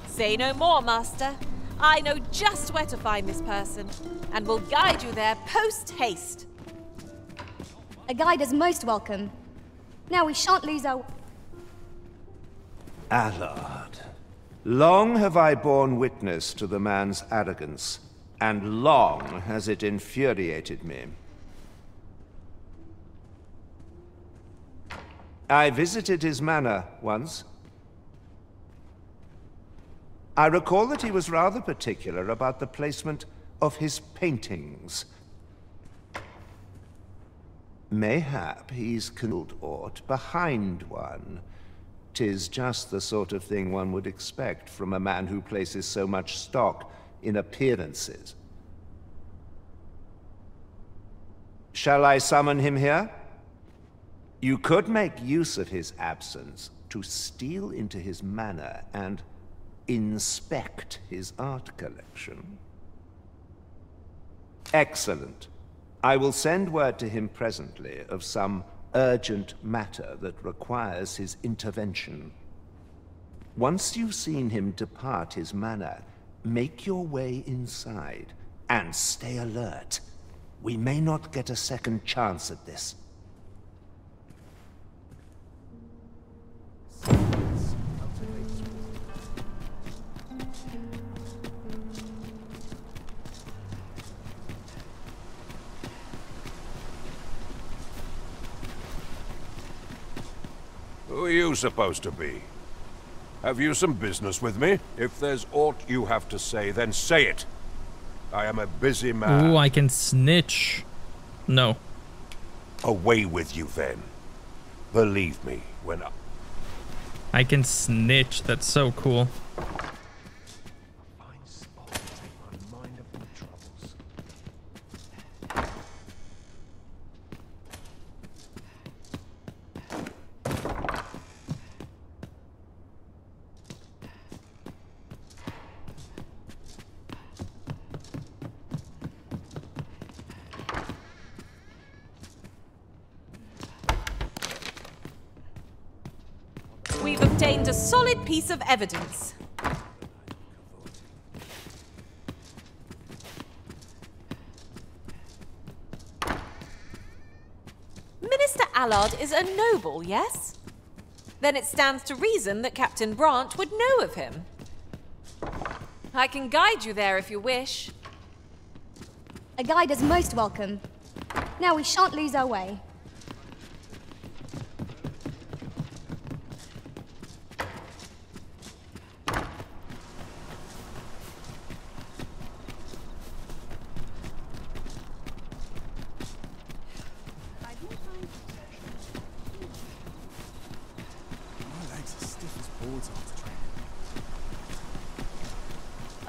I: Say no more, Master. I know just where to find this person, and will guide you there post-haste.
U: A guide is most welcome. Now we shan't lose our...
D: Allard, long have I borne witness to the man's arrogance, and long has it infuriated me. I visited his manor once. I recall that he was rather particular about the placement of his paintings. Mayhap he's concealed aught behind one. 'Tis just the sort of thing one would expect from a man who places so much stock in appearances. Shall I summon him here? You could make use of his absence to steal into his manor and inspect his art collection. Excellent. I will send word to him presently of some urgent matter that requires his intervention. Once you've seen him depart his manor, make your way inside and stay alert. We may not get a second chance at this. Who are you supposed to be? Have you some business with me? If there's aught you have to say, then say it. I am a busy man.
C: Ooh, I can snitch. No.
D: Away with you then. Believe me, when
C: I can snitch. That's so cool.
I: We've obtained a solid piece of evidence. Minister Allard is a noble, yes? Then it stands to reason that Captain Brant would know of him. I can guide you there if you wish.
U: A guide is most welcome. Now we shan't lose our way.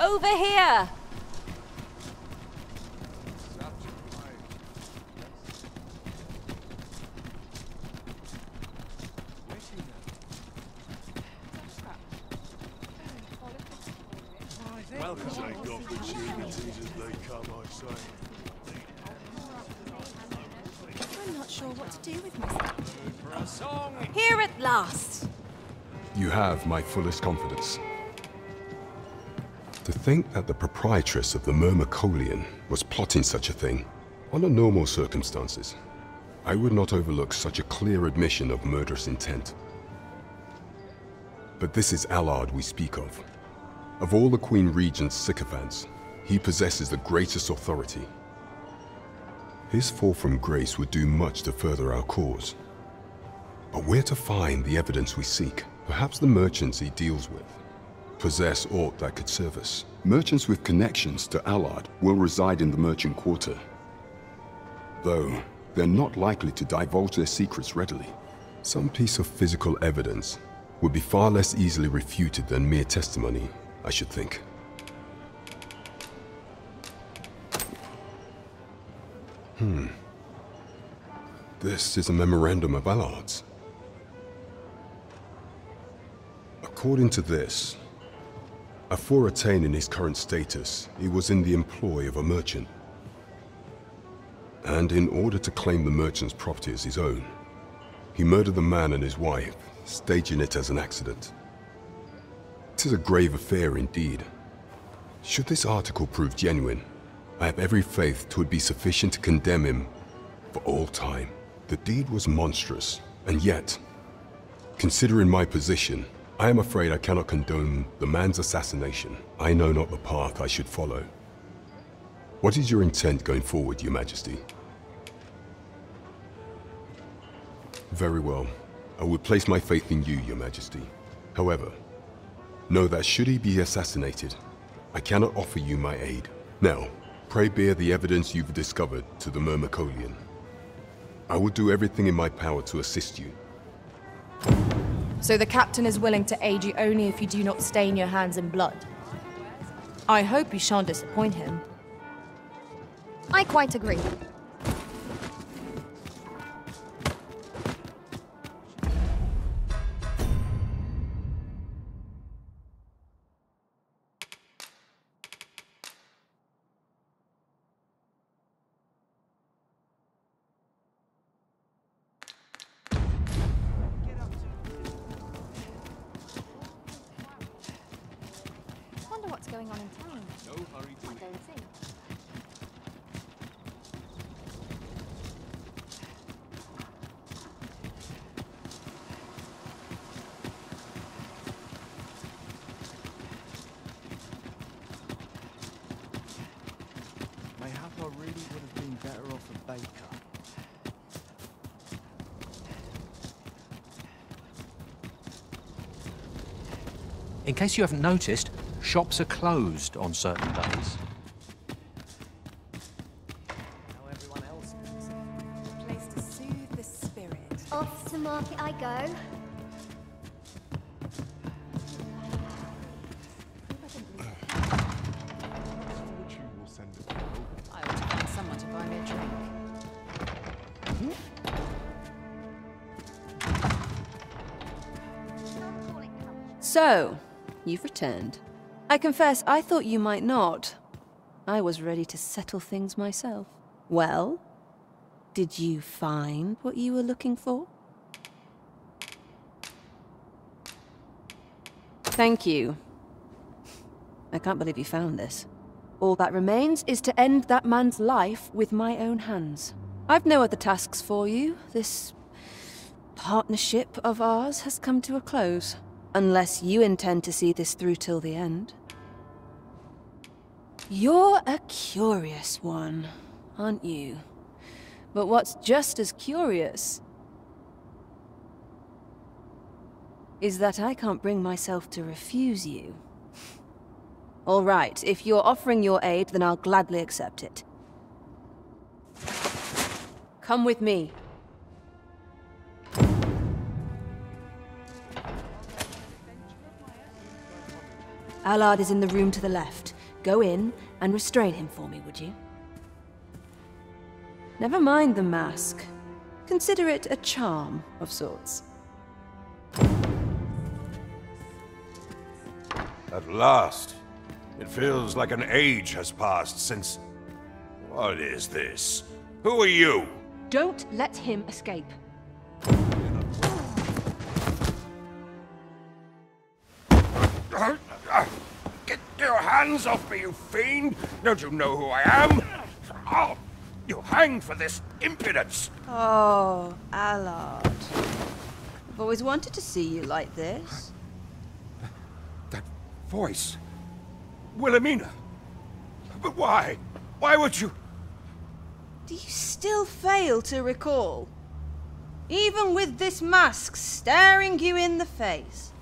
I: Over here!
Q: Welcome. Take opportunities as they come, I say.
U: I'm not sure what to do with myself.
I: Here at last!
P: You have my fullest confidence. To think that the proprietress of the Myrmecolian was plotting such a thing, under normal circumstances, I would not overlook such a clear admission of murderous intent. But this is Allard we speak of. Of all the Queen Regent's sycophants, he possesses the greatest authority. His fall from grace would do much to further our cause. But where to find the evidence we seek? Perhaps the merchants he deals with. possess aught that could serve us. Merchants with connections to Allard will reside in the merchant quarter, though they're not likely to divulge their secrets readily. Some piece of physical evidence would be far less easily refuted than mere testimony, I should think. This is a memorandum of Allard's. According to this, afore attaining his current status, he was in the employ of a merchant. And in order to claim the merchant's property as his own, he murdered the man and his wife, staging it as an accident. It is a grave affair indeed. Should this article prove genuine, I have every faith 'twould be sufficient to condemn him for all time. The deed was monstrous, and yet, considering my position, I am afraid I cannot condone the man's assassination. I know not the path I should follow. What is your intent going forward, Your Majesty? Very well. I would place my faith in you, Your Majesty. However, know that should he be assassinated, I cannot offer you my aid. Now, pray bear the evidence you've discovered to the Myrmecolian. I will do everything in my power to assist you.
A: So the captain is willing to aid you only if you do not stain your hands in blood. I hope you shan't disappoint him.
U: I quite agree. What's going on in town?
Q: No hurry to
U: I'll go and see.
G: Mayhap I really would have been better off a baker.
R: In case you haven't noticed, shops are closed on certain days.
M: How everyone else uses it. A place to soothe the spirit.
U: Off to market I go.
B: I ought to find someone to buy me a drink.
K: So, you've returned. I confess, I thought you might not. I was ready to settle things myself. Well, did you find what you were looking for? Thank you. I can't believe you found this. All that remains is to end that man's life with my own hands. I've no other tasks for you. This partnership of ours has come to a close. Unless you intend to see this through till the end. You're a curious one, aren't you? But what's just as curious is that I can't bring myself to refuse you. All right, if you're offering your aid, then I'll gladly accept it. Come with me. Allard is in the room to the left. Go in and restrain him for me, would you? Never mind the mask. Consider it a charm of sorts.
H: At last. It feels like an age has passed since... What is this? Who are you?
K: Don't let him escape.
H: Get your hands off me, you fiend! Don't you know who I am? Oh, you hanged for this impudence!
K: Oh, Allard. I've always wanted to see you like this.
H: That voice... Wilhelmina! But why? Why would you...
K: Do you still fail to recall? Even with this mask staring you in the face.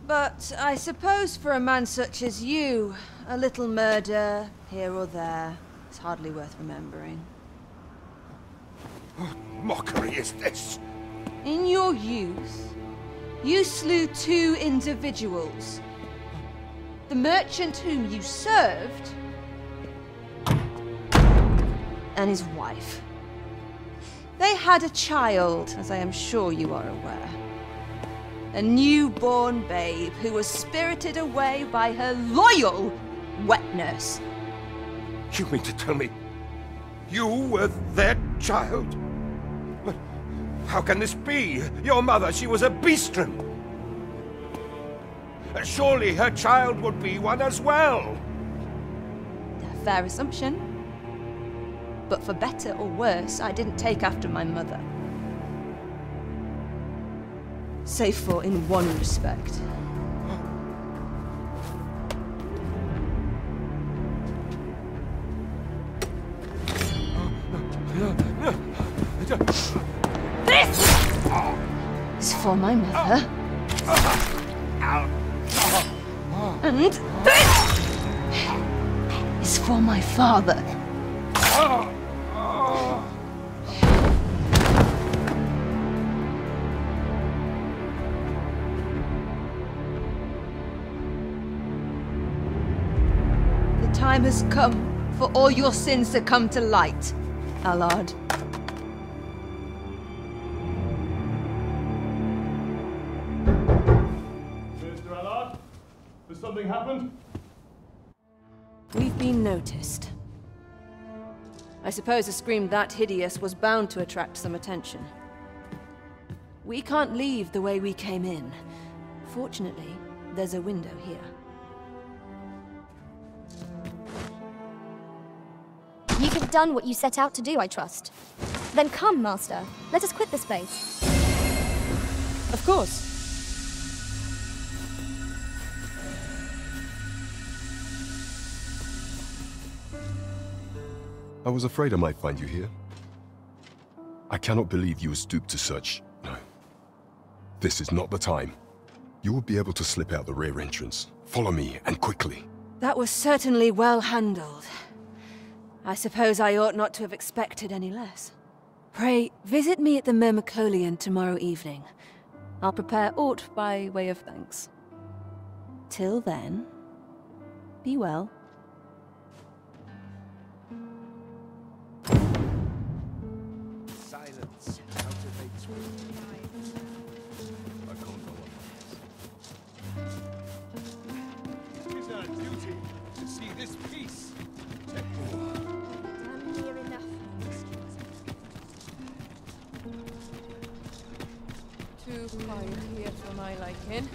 K: But I suppose for a man such as you, a little murder here or there is hardly worth remembering.
H: What mockery is this?
K: In your youth, you slew 2 individuals. The merchant whom you served, and his wife. They had a child, as I am sure you are aware. A newborn babe who was spirited away by her loyal wet nurse.
H: You mean to tell me you were their child? But how can this be? Your mother, she was a beastren. Surely her child would be one as well.
K: A fair assumption. But for better or worse, I didn't take after my mother. Save for in one respect. This is for my mother. And this is for my father. The time has come for all your sins to come to light, Allard.
N: Mr. Allard, has something happened?
K: We've been noticed. I suppose a scream that hideous was bound to attract some attention. We can't leave the way we came in. Fortunately, there's a window here.
U: You have done what you set out to do, I trust. Then come, Master. Let us quit this place.
K: Of course.
P: I was afraid I might find you here. I cannot believe you would stoop to such... No. This is not the time. You will be able to slip out the rear entrance. Follow me, and quickly.
K: That was certainly well handled. I suppose I ought not to have expected any less. Pray, visit me at the Myrmicolion tomorrow evening. I'll prepare aught by way of thanks. Till then, be well.
L: Silence cultivates wisdom. I can't go on. It is our duty to see this peace.
U: I'm near enough.
O: Too quiet here for my liking.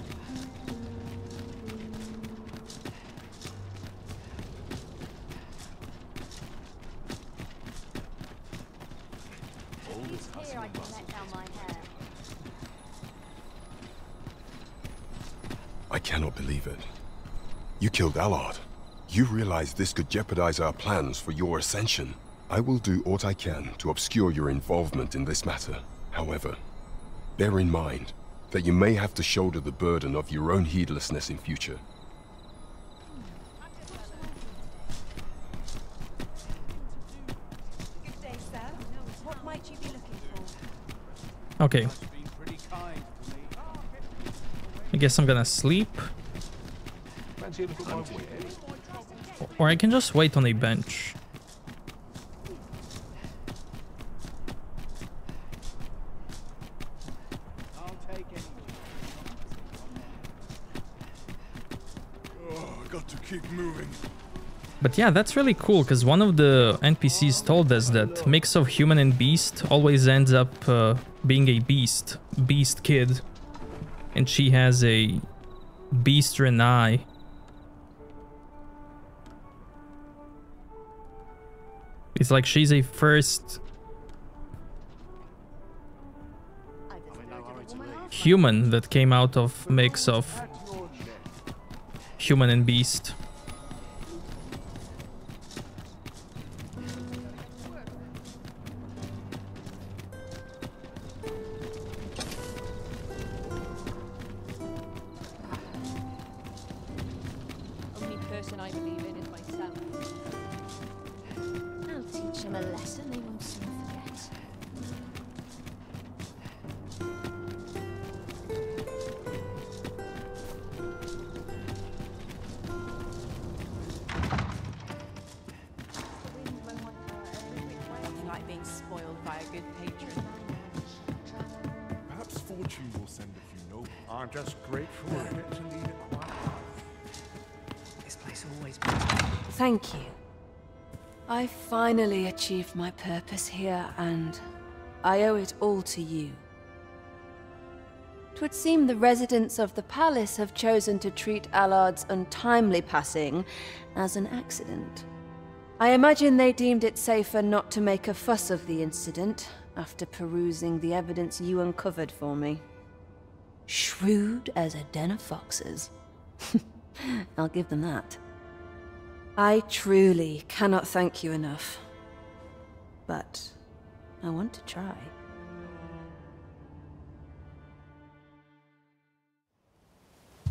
U: Here I can let down my hair.
P: I cannot believe it. You killed Allard. You realize this could jeopardize our plans for your ascension. I will do what I can to obscure your involvement in this matter. However, bear in mind that you may have to shoulder the burden of your own heedlessness in future.
B: Good day, sir. What might you be looking for?
C: Okay. I guess I'm gonna sleep. Or I can just wait on a bench.
Q: Got to keep moving.
C: But yeah, that's really cool, because one of the NPCs told us that mix of human and beast always ends up being a beast kid. And she has a beastren eye. It's like she's a first human that came out of mix of human and beast.
B: them a lesson they won't soon forget.
M: Nothing like being spoiled by a good patron.
L: Perhaps fortune will send a few noble. I'm just grateful I get to lead a quiet life.
M: This place always
K: Thank you. I finally achieved my purpose here, and I owe it all to you. 'Twould seem the residents of the palace have chosen to treat Allard's untimely passing as an accident. I imagine they deemed it safer not to make a fuss of the incident after perusing the evidence you uncovered for me. Shrewd as a den of foxes. I'll give them that. I truly cannot thank you enough. But I want to try.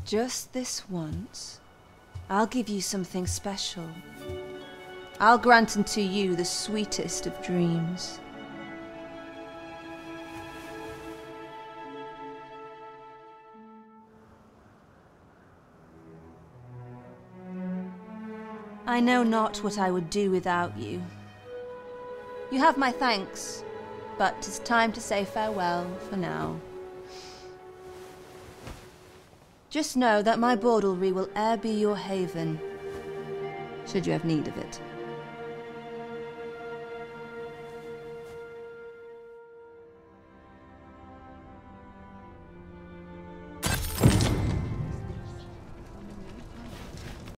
K: Just this once, I'll give you something special. I'll grant unto you the sweetest of dreams. I know not what I would do without you. You have my thanks, but 'tis time to say farewell for now. Just know that my bordlery will e'er be your haven, should you have need of it.